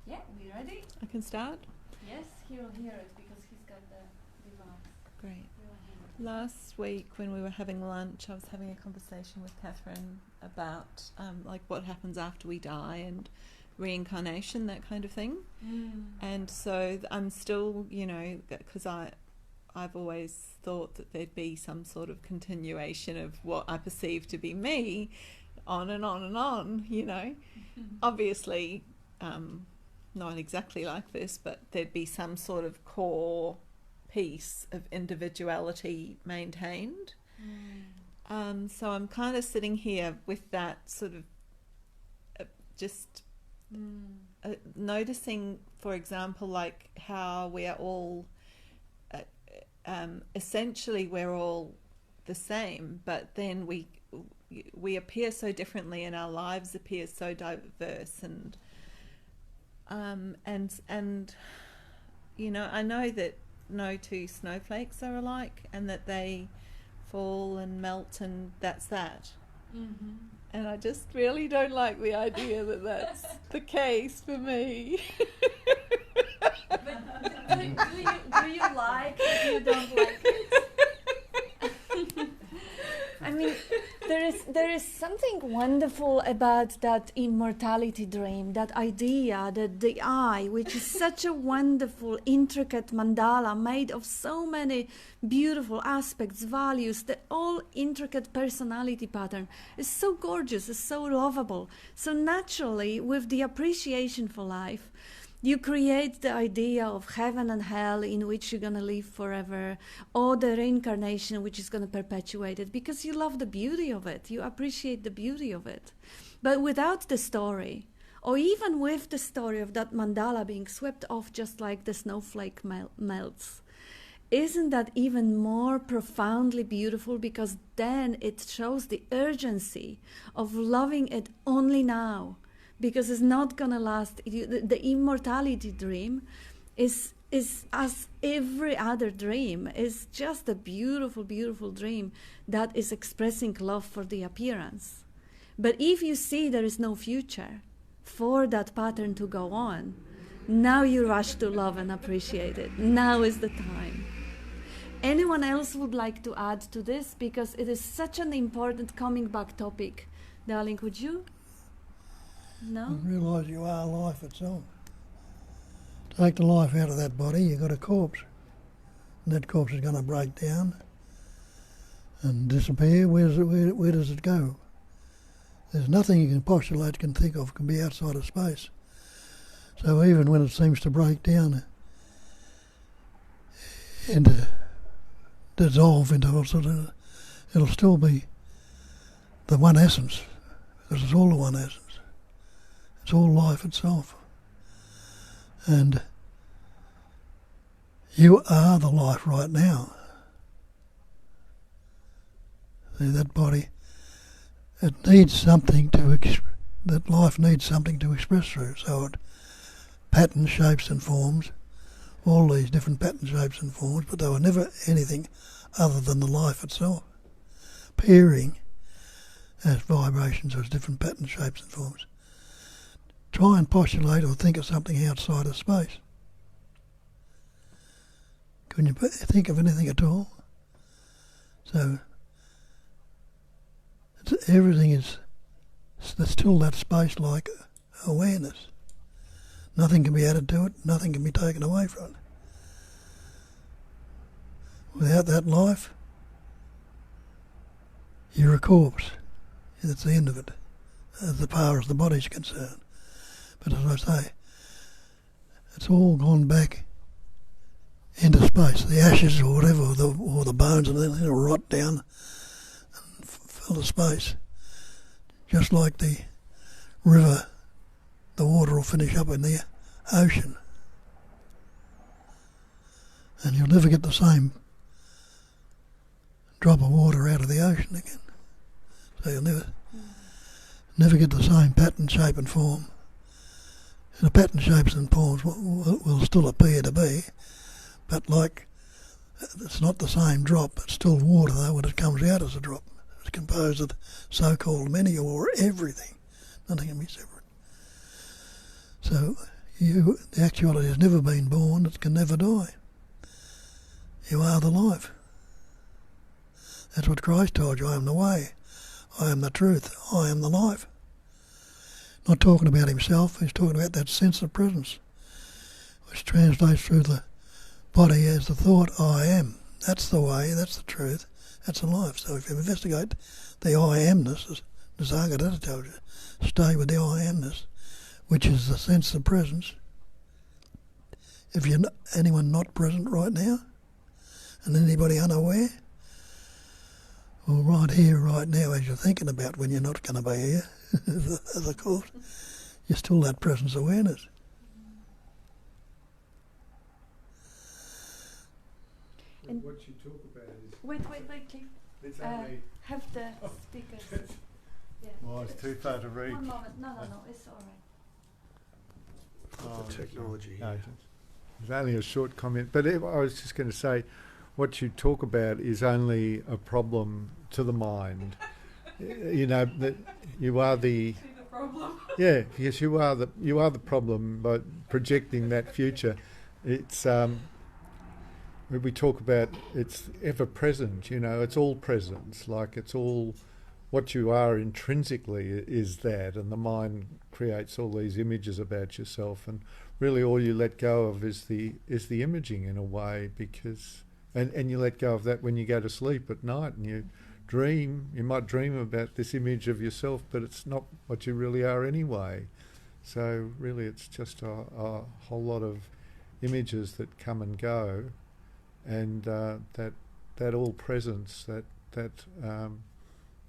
Speaker 1: Yeah, we ready?
Speaker 2: I can start?
Speaker 1: Yes, he'll hear it because he's got the device.
Speaker 2: Great. Last week when we were having lunch, I was having a conversation with Catherine about like what happens after we die, and reincarnation, that kind of thing. And so I'm still, because I've always thought that there'd be some sort of continuation of what I perceive to be me, on and on and on, Obviously, not exactly like this, but there'd be some sort of core piece of individuality maintained. So I'm kind of sitting here with that sort of just noticing, for example, like how we are all essentially we're all the same, but then we appear so differently, and our lives appear so diverse, and I know that no two snowflakes are alike, and that they fall and melt, and that's that. And I just really don't like the idea that that's the case for me.
Speaker 1: But do you like it? You don't like it? I mean, there is something wonderful about that immortality dream, that idea that the I, which is such a wonderful, intricate mandala made of so many beautiful aspects, values, the all intricate personality pattern is so gorgeous, is so lovable. So naturally, with the appreciation for life, you create the idea of heaven and hell in which you're going to live forever, or the reincarnation which is going to perpetuate it, because you love the beauty of it. You appreciate the beauty of it. But without the story, or even with the story of that mandala being swept off just like the snowflake melts, isn't that even more profoundly beautiful? Because then it shows the urgency of loving it only now, because it's not going to last. The immortality dream is as every other dream, is just a beautiful, beautiful dream that is expressing love for the appearance. But if you see there is no future for that pattern to go on, now you rush to love and appreciate it. Now is the time. Anyone else would like to add to this? Because it is such an important coming back topic. Darling, would you? No?
Speaker 6: You realise you are life itself. Take the life out of that body, you've got a corpse. And that corpse is going to break down and disappear. Where does it go? There's nothing you can postulate, can think of, can be outside of space. So even when it seems to break down and dissolve into all sort of, it'll still be the one essence, because it's all the one essence. It's all life itself. And you are the life right now. See, that body, it needs something to, that life needs something to express through. So it patterns, shapes and forms, all these different pattern shapes and forms, but they were never anything other than the life itself, appearing as vibrations, as different pattern shapes and forms. Try and postulate or think of something outside of space. Can you think of anything at all? So everything is, there's still that space-like awareness. Nothing can be added to it, nothing can be taken away from it. Without that life, you're a corpse. That's the end of it, as far as the body's concerned. But as I say, it's all gone back into space. The ashes or whatever, or the bones and everything will rot down and fill the space. Just like the river, the water will finish up in the ocean. And you'll never get the same drop of water out of the ocean again. So you'll never get the same pattern, shape and form. The pattern shapes and forms will still appear to be, but like it's not the same drop. It's still water though when it comes out as a drop. It's composed of so-called many or everything. Nothing can be separate. So the actuality has never been born. It can never die. You are the life. That's what Christ told you. I am the way. I am the truth. I am the life. not talking about himself, he's talking about that sense of presence, which translates through the body as the thought, I am. That's the way, that's the truth, that's the life. So if you investigate the I amness, as Nisargadatta told you, stay with the I amness, which is the sense of presence. If you're anyone not present right now, and anybody unaware, well, right here, right now, as you're thinking about when you're not going to be here, as a course, you're still that presence awareness.
Speaker 1: And
Speaker 3: what you talk about is...
Speaker 1: Wait, Keith.
Speaker 3: It's only...
Speaker 1: Have the speakers. Yeah.
Speaker 3: Well, it's too far to read.
Speaker 1: One moment. No, it's all right.
Speaker 6: The technology.
Speaker 3: No, it's only a short comment. But I was just going to say, what you talk about is only a problem to the mind. You know, that you are the problem. Yeah, yes, you are the problem by projecting that future. It's when we talk about it's ever present, you know, it's all presence, like it's all what you are intrinsically is that, and the mind creates all these images about yourself, and really all you let go of is the imaging in a way, because and you let go of that when you go to sleep at night and you dream. You might dream about this image of yourself, but it's not what you really are anyway. So really it's just a whole lot of images that come and go, and that all presence, that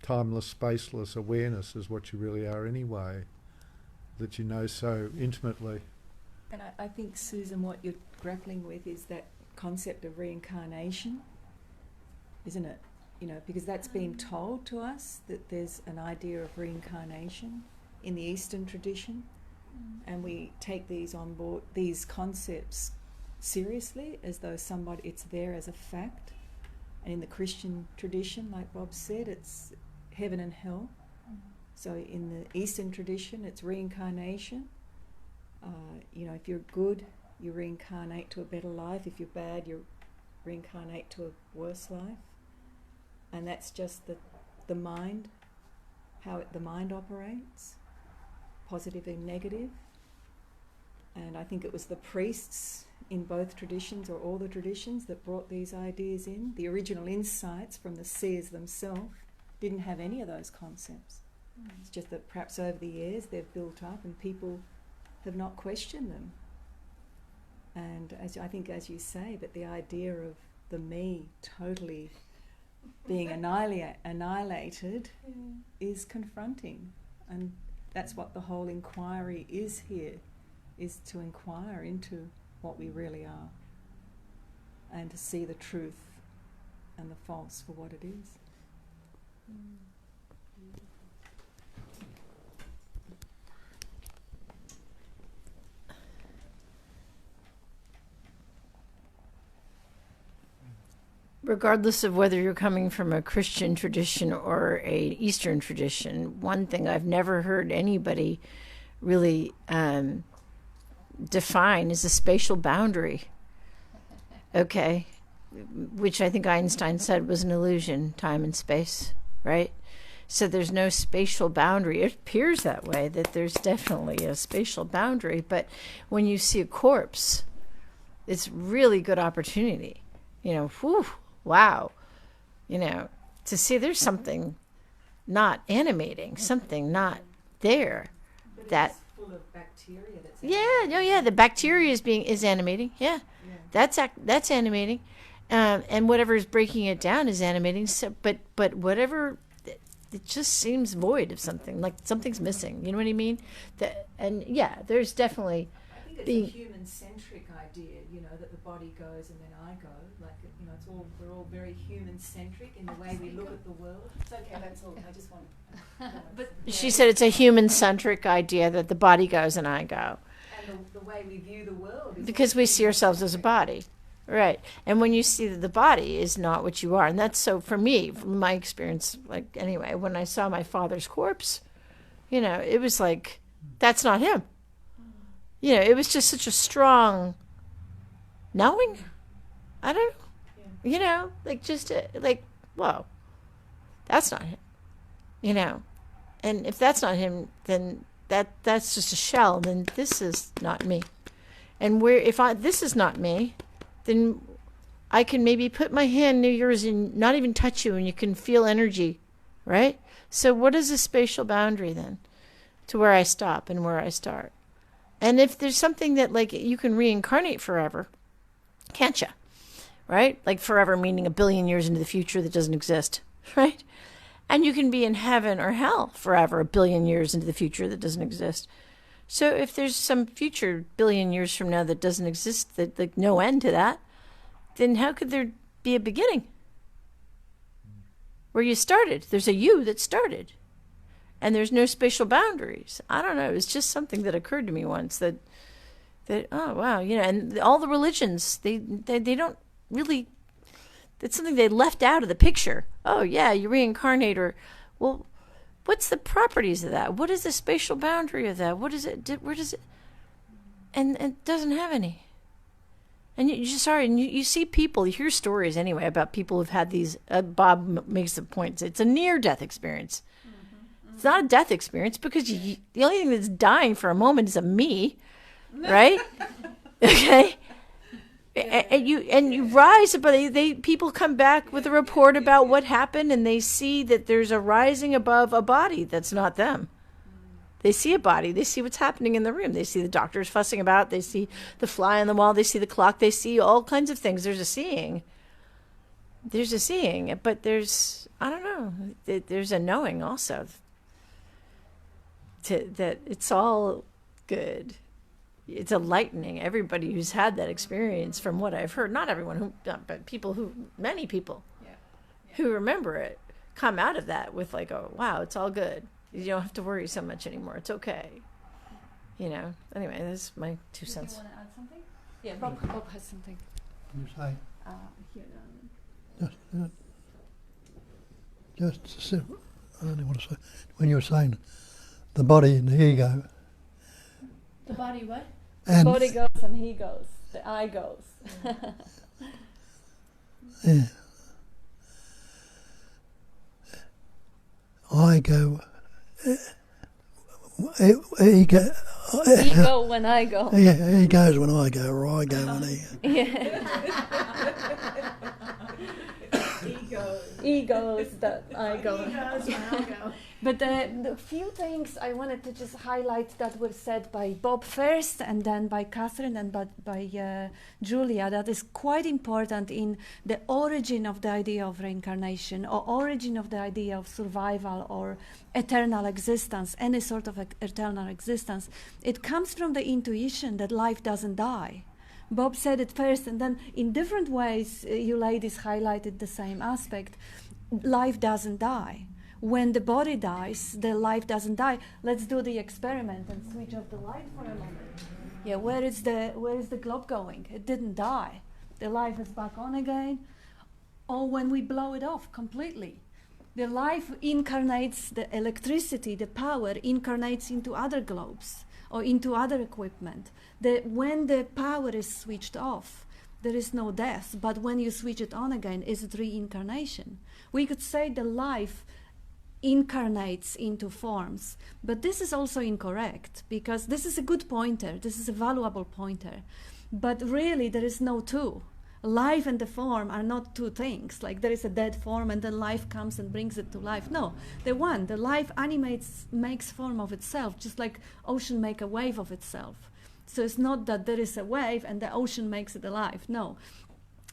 Speaker 3: timeless, spaceless awareness is what you really are anyway, that you know so intimately.
Speaker 2: And I think, Susan, what you're grappling with is that concept of reincarnation, isn't it? You know, because that's been told to us, that there's an idea of reincarnation in the Eastern tradition, and we take these on board, these concepts seriously, as though it's there as a fact. And in the Christian tradition, like Bob said, it's heaven and hell. So in the Eastern tradition, it's reincarnation. You know, if you're good, you reincarnate to a better life. If you're bad, you reincarnate to a worse life. And that's just the mind, how the mind operates, positive and negative. And I think it was the priests in both traditions, or all the traditions, that brought these ideas in. The original insights from the seers themselves didn't have any of those concepts. It's just that perhaps over the years they've built up and people have not questioned them. And I think, as you say, that the idea of the me totally being annihilated is confronting. And that's what the whole inquiry is here, is to inquire into what we really are and to see the truth and the false for what it is.
Speaker 4: Regardless of whether you're coming from a Christian tradition or a Eastern tradition, one thing I've never heard anybody really define is a spatial boundary. Okay, which I think Einstein said was an illusion, time and space, right? So there's no spatial boundary. It appears that way, that there's definitely a spatial boundary, but when you see a corpse, it's really good opportunity. You know, whew, wow, you know, to see there's something not animating, something not there.
Speaker 2: But
Speaker 4: that
Speaker 2: it's full of bacteria. That's
Speaker 4: the bacteria is animating. Yeah, that's animating, and whatever is breaking it down is animating. So, but whatever, it just seems void of something, like something's missing. You know what I mean? There's definitely.
Speaker 2: I think it's a human-centric idea, you know, that the body goes and then I go. Like, you know, we're all very human-centric in the way we look at the world. It's okay, that's all. I just want to...
Speaker 4: She said it's a human-centric idea that the body goes and I go.
Speaker 2: And the way we view the world is...
Speaker 4: Because we see ourselves as a body. Right. And when you see that the body is not what you are, and that's so, for me, from my experience, like, anyway, when I saw my father's corpse, you know, it was like, that's not him. You know, it was just such a strong knowing. I don't know. Yeah. You know, like just like, whoa, that's not him. You know, and if that's not him, then that's just a shell, then this is not me. And this is not me, then I can maybe put my hand near yours and not even touch you, and you can feel energy, right? So what is the spatial boundary then to where I stop and where I start? And if there's something that, like, you can reincarnate forever, can't you? Right? Like forever meaning a billion years into the future that doesn't exist, right? And you can be in heaven or hell forever, a billion years into the future that doesn't exist. So if there's some future billion years from now that doesn't exist, that like no end to that, then how could there be a beginning? Where you started, there's a you that started. And there's no spatial boundaries. I don't know, it's just something that occurred to me once that oh wow, and all the religions, they don't really, it's something they left out of the picture. Oh yeah, you reincarnate, or, well, what's the properties of that? What is the spatial boundary of that? What is it? Where does it? And it doesn't have any. And you see people, you hear stories anyway about people who've had these. Bob makes the point. It's a near-death experience. Mm-hmm. It's not a death experience because the only thing that's dying for a moment is a me, right? Okay. And you rise, but people come back with a report about what happened, and they see that there's a rising above a body that's not them. They see a body. They see what's happening in the room. They see the doctors fussing about. They see the fly on the wall. They see the clock. They see all kinds of things. There's a seeing. But there's, I don't know, there's a knowing also. That it's all good. It's enlightening. Everybody who's had that experience, from what I've heard, not everyone but many people who remember it, come out of that with like, oh, wow, it's all good. You don't have to worry so much anymore. It's okay. Anyway, that's my 2 cents.
Speaker 1: Do you want to add something? Yeah, Bob has something.
Speaker 6: You say?
Speaker 1: Here.
Speaker 6: Just I only want to say, when you were saying the body and the ego.
Speaker 1: The body what?
Speaker 6: And
Speaker 1: the body goes and he goes. The I goes.
Speaker 6: Yeah. I go. He
Speaker 1: go when I go.
Speaker 6: Yeah, he goes when I go, or I go when he.
Speaker 1: Egos that I go. Egos when I go. But the few things I wanted to just highlight that were said by Bob first, and then by Catherine, and by Julia, that is quite important in the origin of the idea of reincarnation, or origin of the idea of survival or eternal existence, any sort of eternal existence. It comes from the intuition that life doesn't die. Bob said it first, and then in different ways you ladies highlighted the same aspect. Life doesn't die. When the body dies, the life doesn't die. Let's do the experiment and switch off the light for a moment. Yeah, where is the globe going? It didn't die. The life is back on again. Or when we blow it off completely, the life incarnates, the electricity, the power incarnates into other globes or into other equipment. When the power is switched off, there is no death. But when you switch it on again, is it reincarnation? We could say the life incarnates into forms, but this is also incorrect, because this is a good pointer, this is a valuable pointer, but really there is no two. Life and the form are not two things, like there is a dead form and then life comes and brings it to life. No, the life animates, makes form of itself, just like ocean make a wave of itself. So it's not that there is a wave and the ocean makes it alive, no,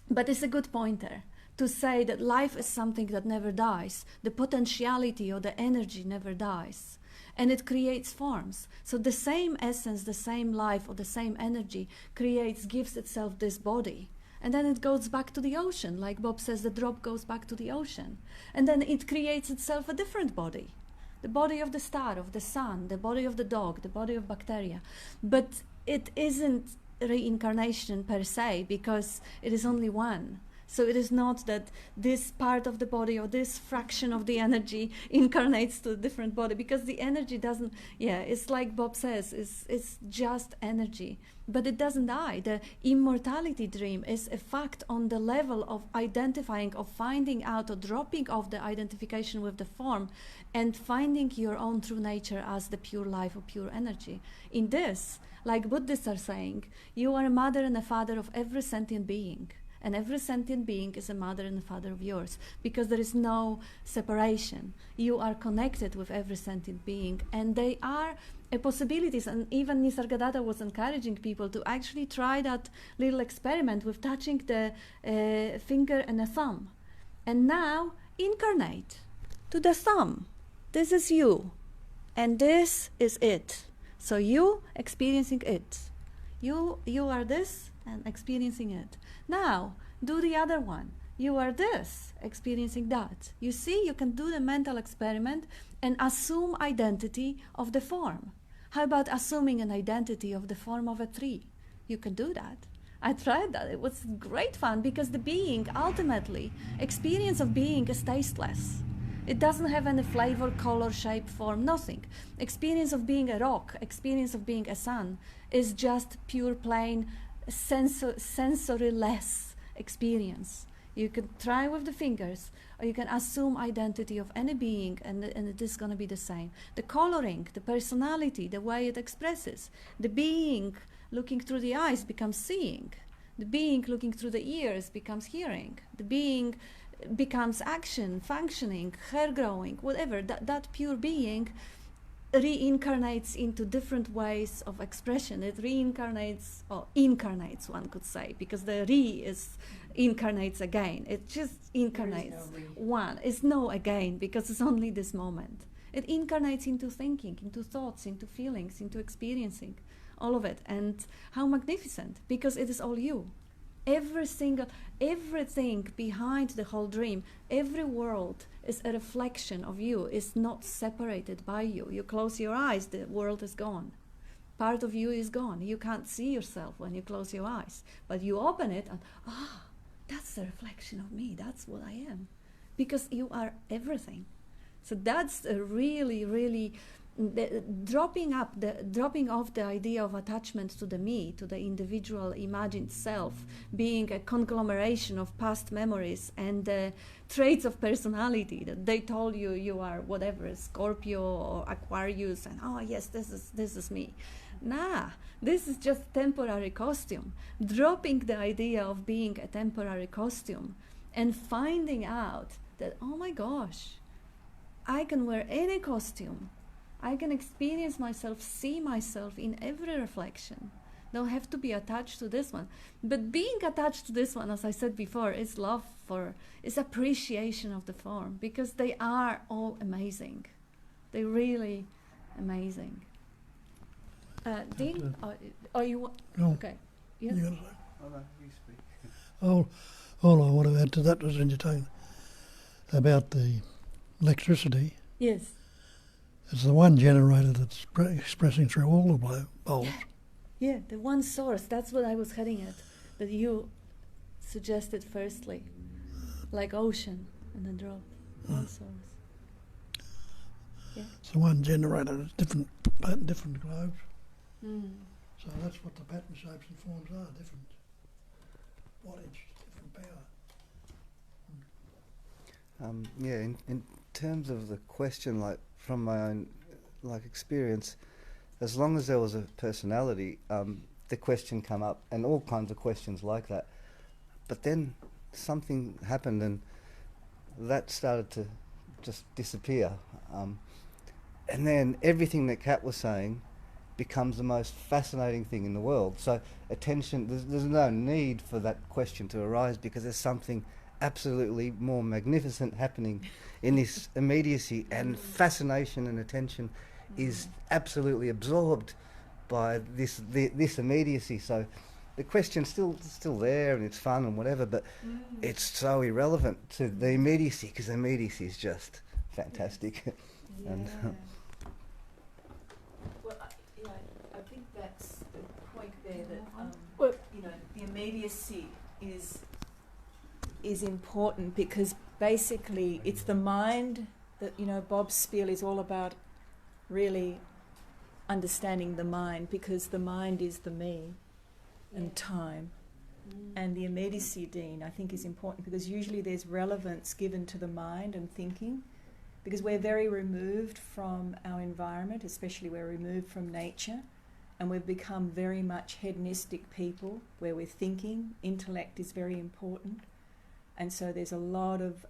Speaker 1: but it's a good pointer to say that life is something that never dies. The potentiality or the energy never dies. And it creates forms. So the same essence, the same life or the same energy gives itself this body. And then it goes back to the ocean. Like Bob says, the drop goes back to the ocean. And then it creates itself a different body. The body of the star, of the sun, the body of the dog, the body of bacteria. But it isn't reincarnation per se, because it is only one. So it is not that this part of the body or this fraction of the energy incarnates to a different body, because the energy doesn't, it's like Bob says, it's just energy. But it doesn't die. The immortality dream is a fact on the level of identifying, of finding out, or dropping off the identification with the form and finding your own true nature as the pure life or pure energy. In this, like Buddhists are saying, you are a mother and a father of every sentient being. And every sentient being is a mother and a father of yours, because there is no separation. You are connected with every sentient being, and they are possibilities. And even Nisargadatta was encouraging people to actually try that little experiment with touching the finger and a thumb. And now incarnate to the thumb. This is you, and this is it. So you experiencing it. You are this and experiencing it. Now, do the other one. You are this, experiencing that. You see, you can do the mental experiment and assume identity of the form. How about assuming an identity of the form of a tree? You can do that. I tried that. It was great fun, because the being, ultimately, experience of being is tasteless. It doesn't have any flavor, color, shape, form, nothing. Experience of being a rock, experience of being a sun is just pure, plain, sensory-less experience. You can try with the fingers, or you can assume identity of any being, and it is going to be the same. The coloring, the personality, the way it expresses. The being looking through the eyes becomes seeing. The being looking through the ears becomes hearing. The being becomes action, functioning, hair growing, whatever. That pure being reincarnates into different ways of expression. It reincarnates, or incarnates, one could say, because the incarnates again. It just incarnates one. It's no again, because it's only this moment. It incarnates into thinking, into thoughts, into feelings, into experiencing, all of it. And how magnificent, because it is all you. Everything behind the whole dream, every world is a reflection of you, is not separated by you. You close your eyes, the world is gone. Part of you is gone. You can't see yourself when you close your eyes. But you open it and, that's the reflection of me. That's what I am. Because you are everything. So that's a really, really dropping off the idea of attachment to the me, to the individual imagined self, being a conglomeration of past memories and traits of personality that they told you you are whatever, Scorpio or Aquarius, and yes, this is me. Nah, this is just temporary costume. Dropping the idea of being a temporary costume and finding out that, oh my gosh, I can wear any costume. I can experience myself, see myself in every reflection. Don't have to be attached to this one. But being attached to this one, as I said before, is love is appreciation of the form, because they are all amazing. They're really amazing. Dean, you
Speaker 6: No.
Speaker 1: okay? Yes.
Speaker 6: You speak. All I want to add to that was when you're talking about the electricity.
Speaker 1: Yes.
Speaker 6: It's the one generator that's expressing through all the bowls.
Speaker 1: Yeah, the one source. That's what I was heading at. That you suggested firstly, like ocean and then drop. One source. Yeah.
Speaker 6: It's the one generator. It's different globes. So that's what the pattern shapes and forms are. Different wattage, different power.
Speaker 5: In terms of the question, like from my own experience, as long as there was a personality, the question come up, and all kinds of questions like that. But then something happened, and that started to just disappear. And then everything that Kat was saying becomes the most fascinating thing in the world. So attention, there's no need for that question to arise, because there's something absolutely more magnificent happening in this immediacy, and fascination and attention is absolutely absorbed by this immediacy. So the question's still there, and it's fun and whatever, but it's so irrelevant to the immediacy, because the immediacy is just fantastic.
Speaker 2: Yeah.
Speaker 5: And
Speaker 2: well, I think that's the point there, that the immediacy is is important because basically it's the mind that, Bob's spiel is all about really understanding the mind, because the mind is the me and time. And the immediacy, Dean, I think is important because usually there's relevance given to the mind and thinking, because we're very removed from our environment, especially we're removed from nature, and we've become very much hedonistic people where we're thinking. Intellect is very important. And so there's a lot of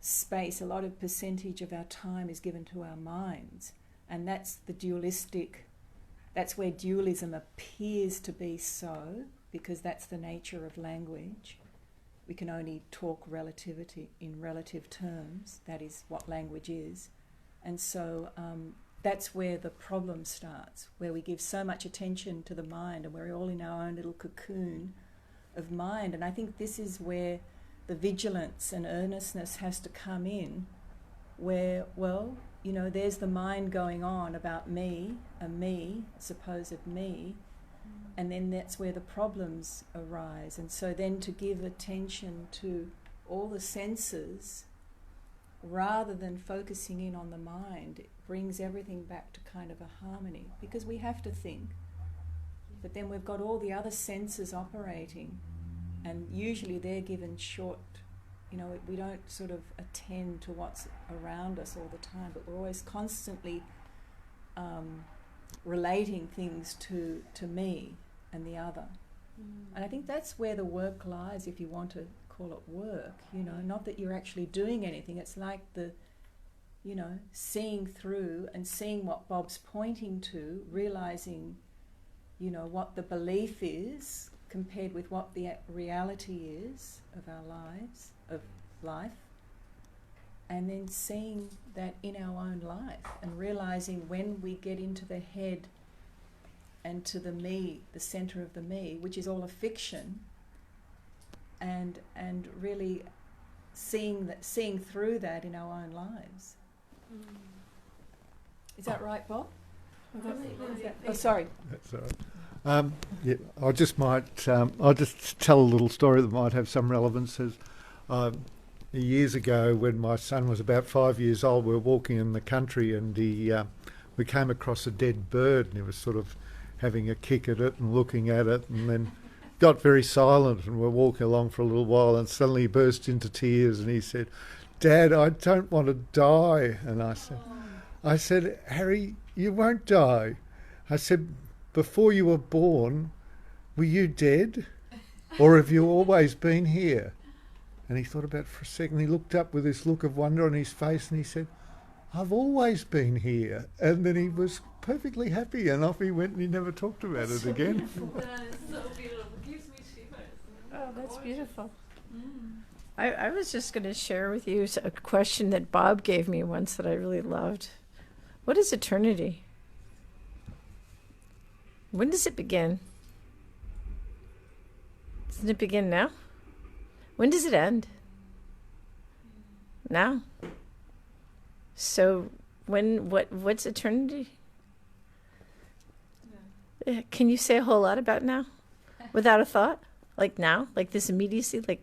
Speaker 2: space, a lot of percentage of our time is given to our minds. And that's the dualistic, that's where dualism appears to be so, because that's the nature of language. We can only talk relativity in relative terms. That is what language is. And so that's where the problem starts, where we give so much attention to the mind and we're all in our own little cocoon of mind. And I think this is where the vigilance and earnestness has to come in, where, well, there's the mind going on about me, a supposed me, and then that's where the problems arise. And so then to give attention to all the senses rather than focusing in on the mind, it brings everything back to kind of a harmony, because we have to think, but then we've got all the other senses operating, and usually they're given short, we don't sort of attend to what's around us all the time, but we're always constantly relating things to me and the other. And I think that's where the work lies, if you want to call it work, not that you're actually doing anything. It's like the, seeing through and seeing what Bob's pointing to, realizing, what the belief is compared with what the reality is of our lives, of life, and then seeing that in our own life and realizing when we get into the head and to the me, the center of the me, which is all a fiction, and really seeing through that in our own lives. Is that right, Bob? Oh, sorry.
Speaker 3: That's all right. I'll just tell a little story that might have some relevance. Years ago, when my son was about 5 years old, we were walking in the country, and we came across a dead bird, and he was sort of having a kick at it and looking at it, and then got very silent, and we're walking along for a little while, and suddenly he burst into tears, and he said, "Dad, I don't want to die." And I said, "Harry, you won't die." I said, "Before you were born, were you dead? Or have you always been here?" And he thought about it for a second. He looked up with this look of wonder on his face, and he said, "I've always been here." And then he was perfectly happy, and off he went, and he never talked about it again.
Speaker 7: That is so beautiful. It gives me shivers.
Speaker 4: Oh, that's beautiful. I was just going to share with you a question that Bob gave me once that I really loved. What is eternity? When does it begin? Doesn't it begin now? When does it end? Now. So what's eternity? Yeah. Can you say a whole lot about now without a thought? Like now? Like this immediacy? Like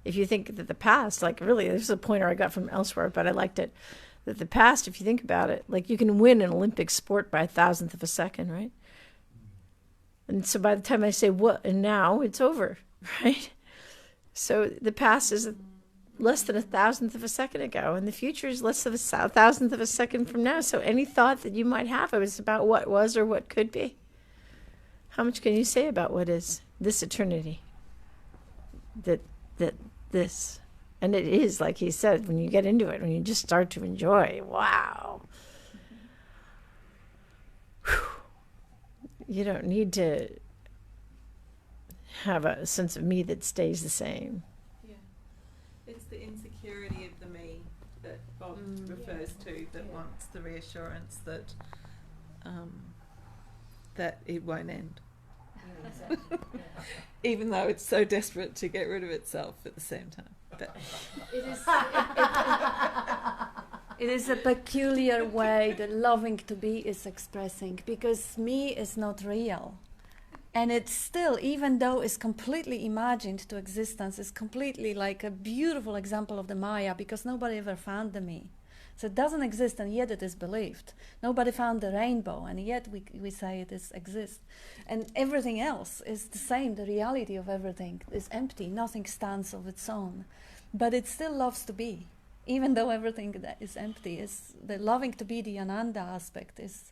Speaker 4: if you think that the past, like really, this is a pointer I got from elsewhere, but I liked it. That the past, if you think about it, like you can win an Olympic sport by 1,000th of a second, right? And so by the time I say what and now, it's over, right? So the past is less than 1,000th of a second ago, and the future is less than 1,000th of a second from now. So any thought that you might have is about what was or what could be. How much can you say about what is this eternity? That this, and it is, like he said, when you get into it, when you just start to enjoy, wow. Whew. You don't need to have a sense of me that stays the same.
Speaker 2: Yeah. It's the insecurity of the me that Bob refers to that wants the reassurance that that it won't end.
Speaker 1: Yeah, exactly.
Speaker 2: Even though it's so desperate to get rid of itself at the same time. But
Speaker 1: It is a peculiar way that loving to be is expressing, because me is not real. And it's still, even though it's completely imagined to existence, it's completely like a beautiful example of the Maya, because nobody ever found the me. So it doesn't exist, and yet it is believed. Nobody found the rainbow, and yet we say it exists. And everything else is the same. The reality of everything is empty. Nothing stands of its own. But it still loves to be. Even though everything that is empty, is the loving to be, the Ananda aspect is,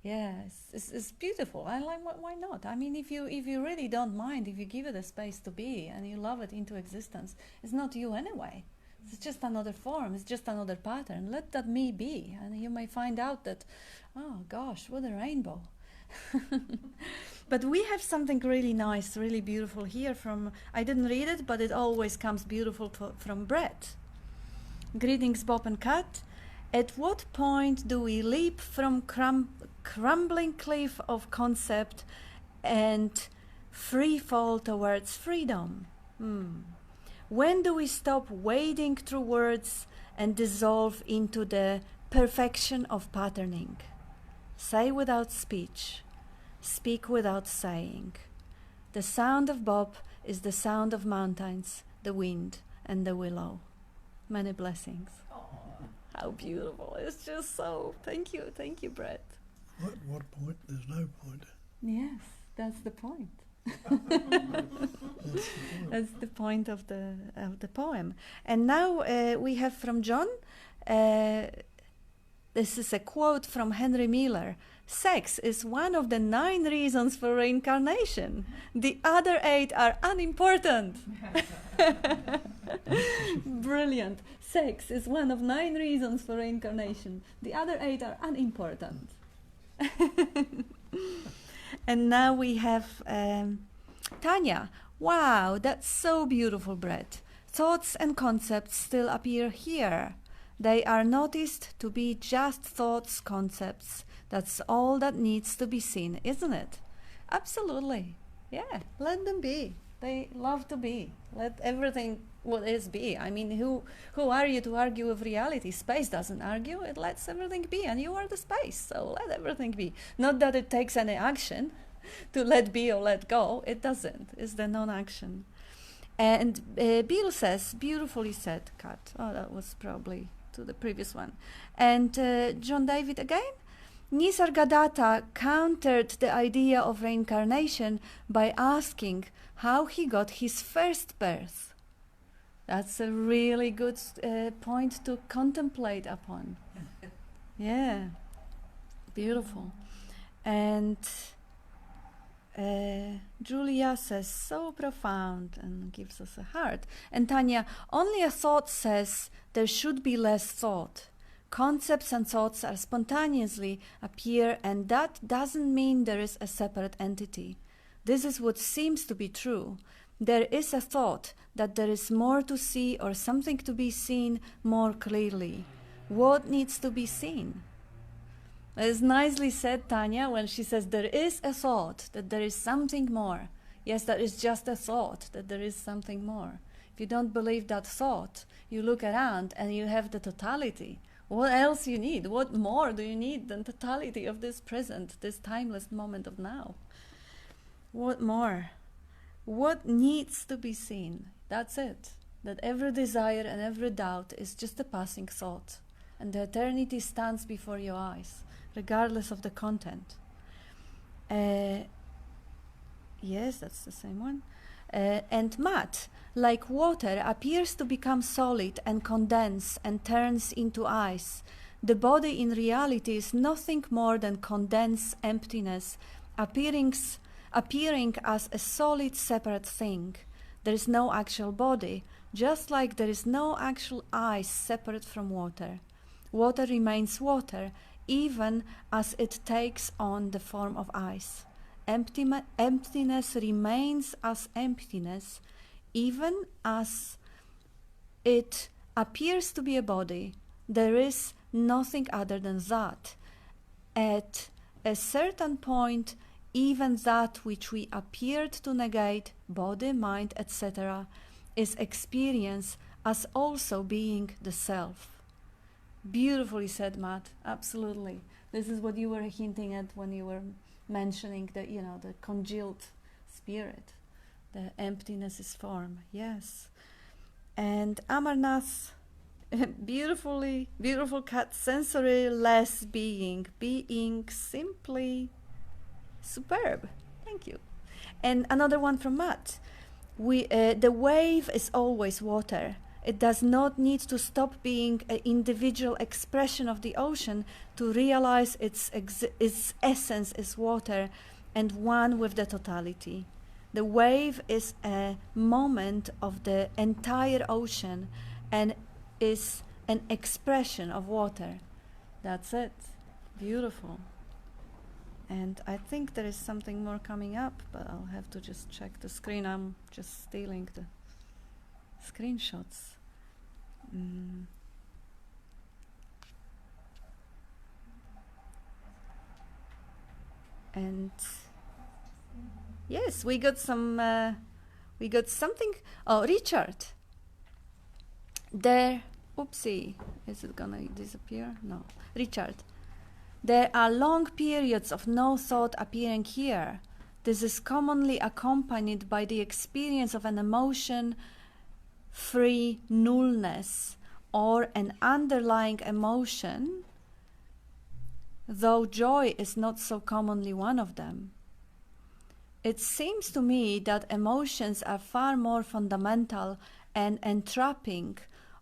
Speaker 1: yeah, it's beautiful. I like, why not? I mean, if you really don't mind, if you give it a space to be and you love it into existence, it's not you anyway. It's just another form. It's just another pattern. Let that me be, and you may find out that, oh gosh, what a rainbow. But we have something really nice, really beautiful here from, I didn't read it, but it always comes beautiful from Brett. Greetings, Bob and Kat. At what point do we leap from crumbling cliff of concept and free fall towards freedom? When do we stop wading through words and dissolve into the perfection of patterning? Say without speech, speak without saying. The sound of Bob is the sound of mountains, the wind, and the willow. Many blessings. Aww. How beautiful. It's just so, thank you, Brett.
Speaker 6: What point? There's no point.
Speaker 1: Yes, that's the point. That's the point of the poem. And now we have from John, this is a quote from Henry Miller. Sex is one of the 9 reasons for reincarnation. The other 8 are unimportant. Brilliant. Sex is one of 9 reasons for reincarnation. The other 8 are unimportant. And now we have Tanya. Wow, that's so beautiful, Brett. Thoughts and concepts still appear here. They are noticed to be just thoughts, concepts. That's all that needs to be seen, isn't it? Absolutely. Yeah, let them be. They love to be. Let everything what is be. I mean, who are you to argue with reality? Space doesn't argue. It lets everything be, and you are the space. So let everything be. Not that it takes any action to let be or let go. It doesn't. It's the non-action. And Bill says, beautifully said, Kat. Oh, that was probably to the previous one. And John David again. Nisargadatta countered the idea of reincarnation by asking how he got his first birth. That's a really good point to contemplate upon. Yeah, beautiful. And Julia says, so profound, and gives us a heart. And Tanya, only a thought says there should be less thought. Concepts and thoughts are spontaneously appear, and that doesn't mean there is a separate entity. This is what seems to be true. There is a thought that there is more to see or something to be seen more clearly. What needs to be seen? It's nicely said, Tanya, when she says there is a thought that there is something more. Yes, that is just a thought that there is something more. If you don't believe that thought, you look around and you have the totality. What else you need? What more do you need than totality of this present, this timeless moment of now? What more? What needs to be seen? That's it. That every desire and every doubt is just a passing thought, and the eternity stands before your eyes, regardless of the content. Yes, that's the same one. And Matt, like water, appears to become solid and condense and turns into ice. The body in reality is nothing more than condensed emptiness, appearing as a solid separate thing. There is no actual body, just like there is no actual ice separate from water. Water remains water, even as it takes on the form of ice. Emptiness remains as emptiness, even as it appears to be a body. There is nothing other than that. At a certain point, even that which we appeared to negate, body, mind, etc., is experienced as also being the self. Beautifully said, Matt. Absolutely. This is what you were hinting at when you were mentioning the, you know, the congealed spirit, the emptiness is form. Yes. And Amarnath, beautiful cat, sensory-less being simply superb. Thank you. And another one from Matt. The wave is always water. It does not need to stop being an individual expression of the ocean to realize its essence is water and one with the totality. The wave is a moment of the entire ocean and is an expression of water. That's it. Beautiful. And I think there is something more coming up, but I'll have to just check the screen. I'm just stealing the screenshots. And yes, we got something. Oh, Richard. There, oopsie, is it gonna disappear? No. Richard, there are long periods of no thought appearing here. This is commonly accompanied by the experience of an emotion-free nullness or an underlying emotion, though joy is not so commonly one of them. It seems to me that emotions are far more fundamental and entrapping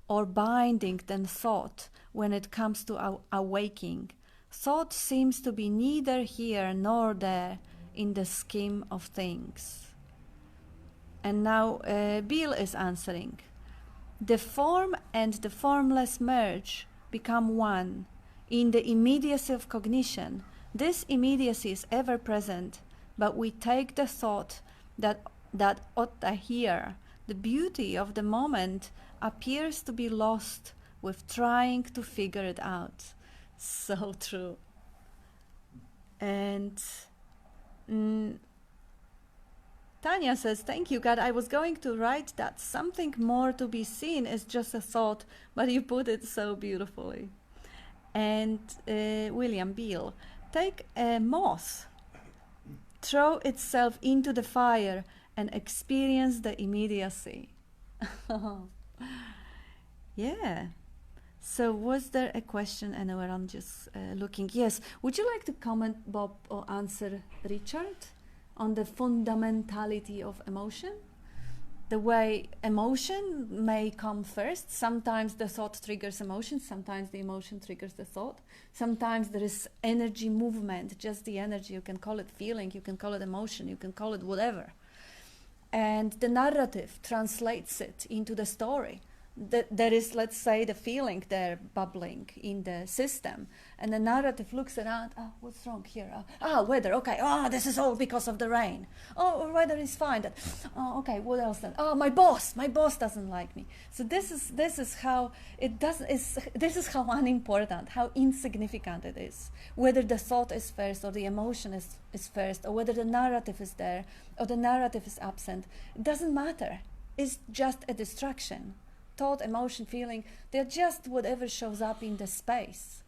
Speaker 1: or binding than thought when it comes to awaking. Thought seems to be neither here nor there in the scheme of things. And now Bill is answering. The form and the formless merge, become one. In the immediacy of cognition, this immediacy is ever present, but we take the thought that otta here. The beauty of the moment appears to be lost with trying to figure it out. So true. And Tanya says, thank you, God. I was going to write that something more to be seen is just a thought, but you put it so beautifully. And William Beale, take a moth, throw itself into the fire and experience the immediacy. Yeah. So was there a question anywhere? I'm just looking. Yes. Would you like to comment, Bob, or answer Richard on the fundamentality of emotion? The way emotion may come first. Sometimes the thought triggers emotion. Sometimes the emotion triggers the thought. Sometimes there is energy movement, just the energy. You can call it feeling, you can call it emotion, you can call it whatever. And the narrative translates it into the story. There is, let's say, the feeling there bubbling in the system, and the narrative looks around. Oh, what's wrong here? Weather. Okay. Oh, this is all because of the rain. Oh, weather is fine. Okay. What else then? Oh, my boss doesn't like me. So this is how it does. This is how unimportant, how insignificant it is. Whether the thought is first or the emotion is first, or whether the narrative is there or the narrative is absent. It doesn't matter. It's just a distraction. Thought, emotion, feeling, they're just whatever shows up in the space.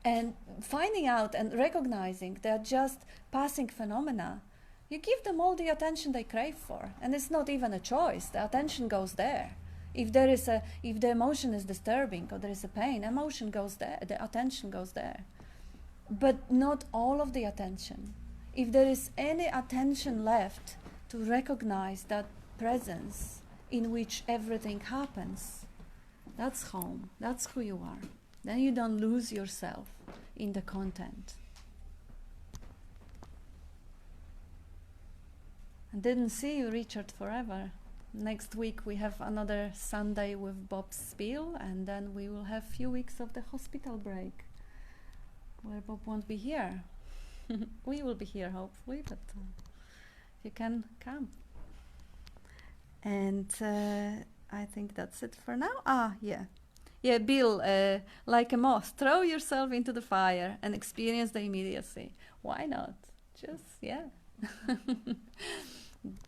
Speaker 1: And finding out and recognizing they're just passing phenomena, you give them all the attention they crave for. And it's not even a choice. The attention goes there. If the emotion is disturbing or there is a pain, emotion goes there, the attention goes there. But not all of the attention. If there is any attention left to recognize that presence in which everything happens, that's home, that's who you are. Then you don't lose yourself in the content. I didn't see you, Richard, forever. Next week we have another Sunday with Bob Spiel, and then we will have a few weeks of the hospital break where Bob won't be here. We will be here, hopefully, but you can come. And I think that's it for now. Yeah, Bill, like a moth, throw yourself into the fire and experience the immediacy. Why not?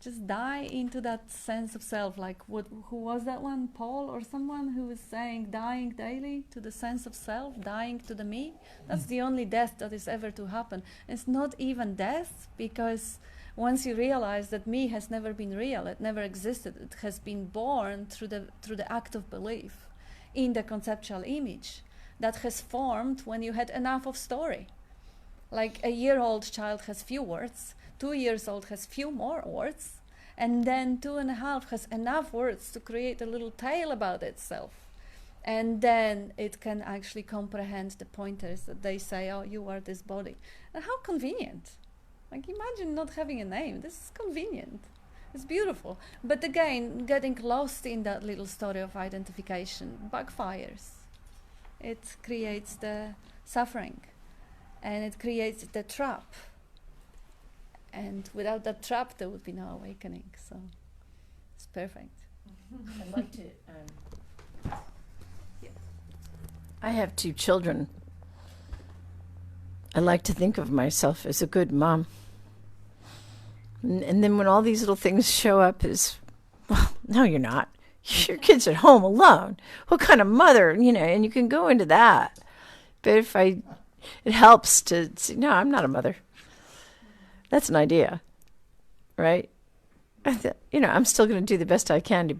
Speaker 1: Just die into that sense of self. Like who was that one? Paul or someone who was saying dying daily to the sense of self, dying to the me. That's the only death that is ever to happen. It's not even death, because once you realize that me has never been real, it never existed, it has been born through the act of belief in the conceptual image that has formed when you had enough of story. Like a year-old child has few words, 2 years old has few more words, and then 2.5 has enough words to create a little tale about itself. And then it can actually comprehend the pointers that they say, oh, you are this body. And how convenient. Like, imagine not having a name. This is convenient. It's beautiful. But again, getting lost in that little story of identification backfires. It creates the suffering. And it creates the trap. And without that trap, there would be no awakening. So it's perfect.
Speaker 4: I'd like to... I have 2 children. I like to think of myself as a good mom. And then when all these little things show up as, well, no, you're not. Your kid's at home alone. What kind of mother, and you can go into that. But it helps to say, no, I'm not a mother. That's an idea, right? I'm still going to do the best I can to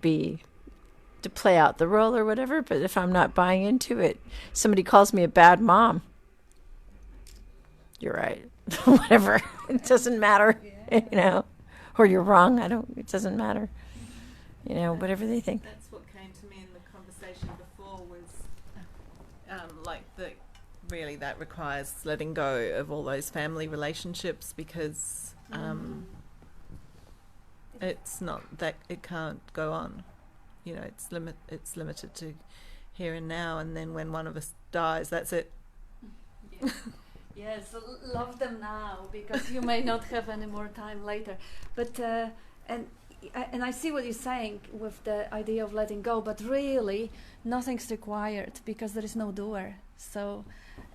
Speaker 4: play out the role or whatever, but if I'm not buying into it, somebody calls me a bad mom. You're right. Whatever. It doesn't matter, or you're wrong. It doesn't matter. Whatever they think.
Speaker 2: That's what came to me in the conversation before was really that requires letting go of all those family relationships, because it's not that it can't go on. It's limited to here and now, and then when one of us dies, that's it.
Speaker 1: Yeah. Yes, love them now, because you may not have any more time later. But and I see what you're saying with the idea of letting go, but really nothing's required, because there is no doer. So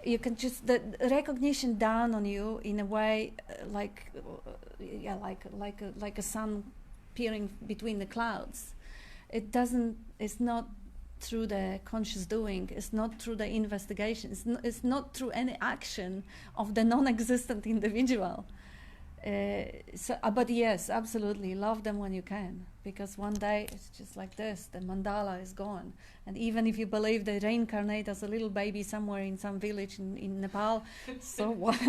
Speaker 1: you can just the recognition down on you in a way like a sun peering between the clouds. It's not through the conscious doing, it's not through the investigation, it's not through any action of the non-existent individual. But yes, absolutely, love them when you can, because one day it's just like this, the mandala is gone. And even if you believe they reincarnate as a little baby somewhere in some village in Nepal, so what?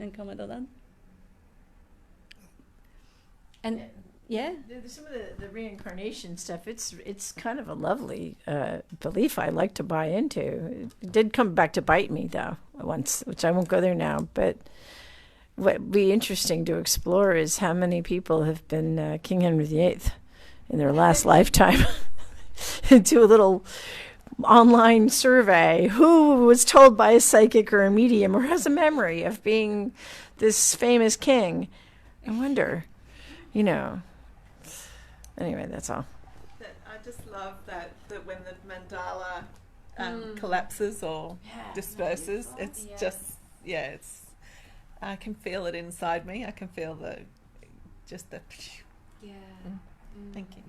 Speaker 1: And comment on that? And yeah,
Speaker 4: some of the reincarnation stuff, it's kind of a lovely belief I like to buy into. It did come back to bite me though once, which I won't go there now, but what would be interesting to explore is how many people have been King Henry VIII in their last lifetime. Do a little online survey. Who was told by a psychic or a medium or has a memory of being this famous king? I wonder, Anyway, that's all.
Speaker 2: I just love that when the mandala collapses or disperses, it's it's. I can feel it inside me. I can feel the.
Speaker 1: Yeah.
Speaker 2: Thank you.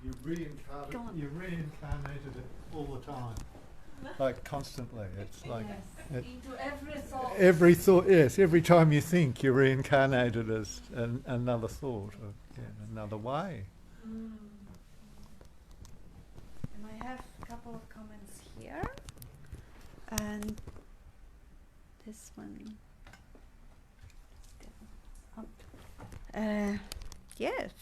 Speaker 3: You reincarnated it all the time, like constantly. It's like
Speaker 1: into every thought.
Speaker 3: Every thought, yes. Every time you think, you're reincarnated as another thought, or another way.
Speaker 1: And I have a couple of comments here, and this one.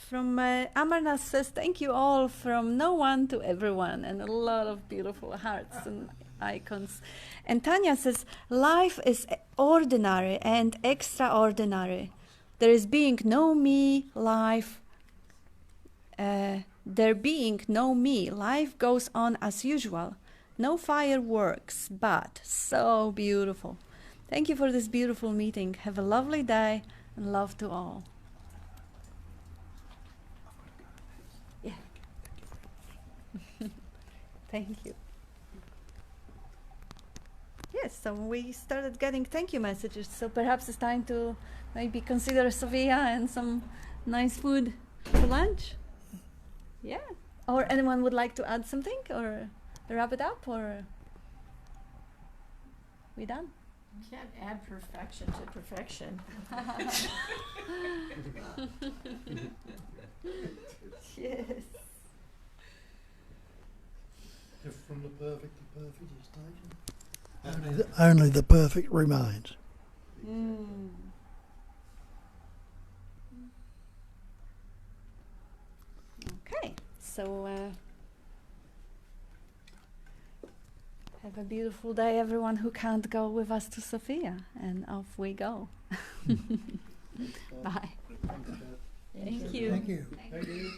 Speaker 1: From Amarnath says, thank you all from no one to everyone, and a lot of beautiful hearts and icons. And Tanya says, life is ordinary and extraordinary. There is being no me, life. There being no me, life goes on as usual. No fireworks, but so beautiful. Thank you for this beautiful meeting. Have a lovely day, and love to all. Yeah. Thank you. yes, so we started getting thank you messages. So perhaps it's time to maybe consider Sofia and some nice food for lunch. Yeah. Or anyone would like to add something or wrap it up, or we done?
Speaker 4: You can't add perfection to perfection.
Speaker 1: Yes.
Speaker 6: If from the perfect is taken, only the perfect remains.
Speaker 1: Mm. Okay, so have a beautiful day, everyone who can't go with us to Sofia, and off we go. Bye.
Speaker 4: Thank you.
Speaker 6: Thank you.
Speaker 3: Thank you.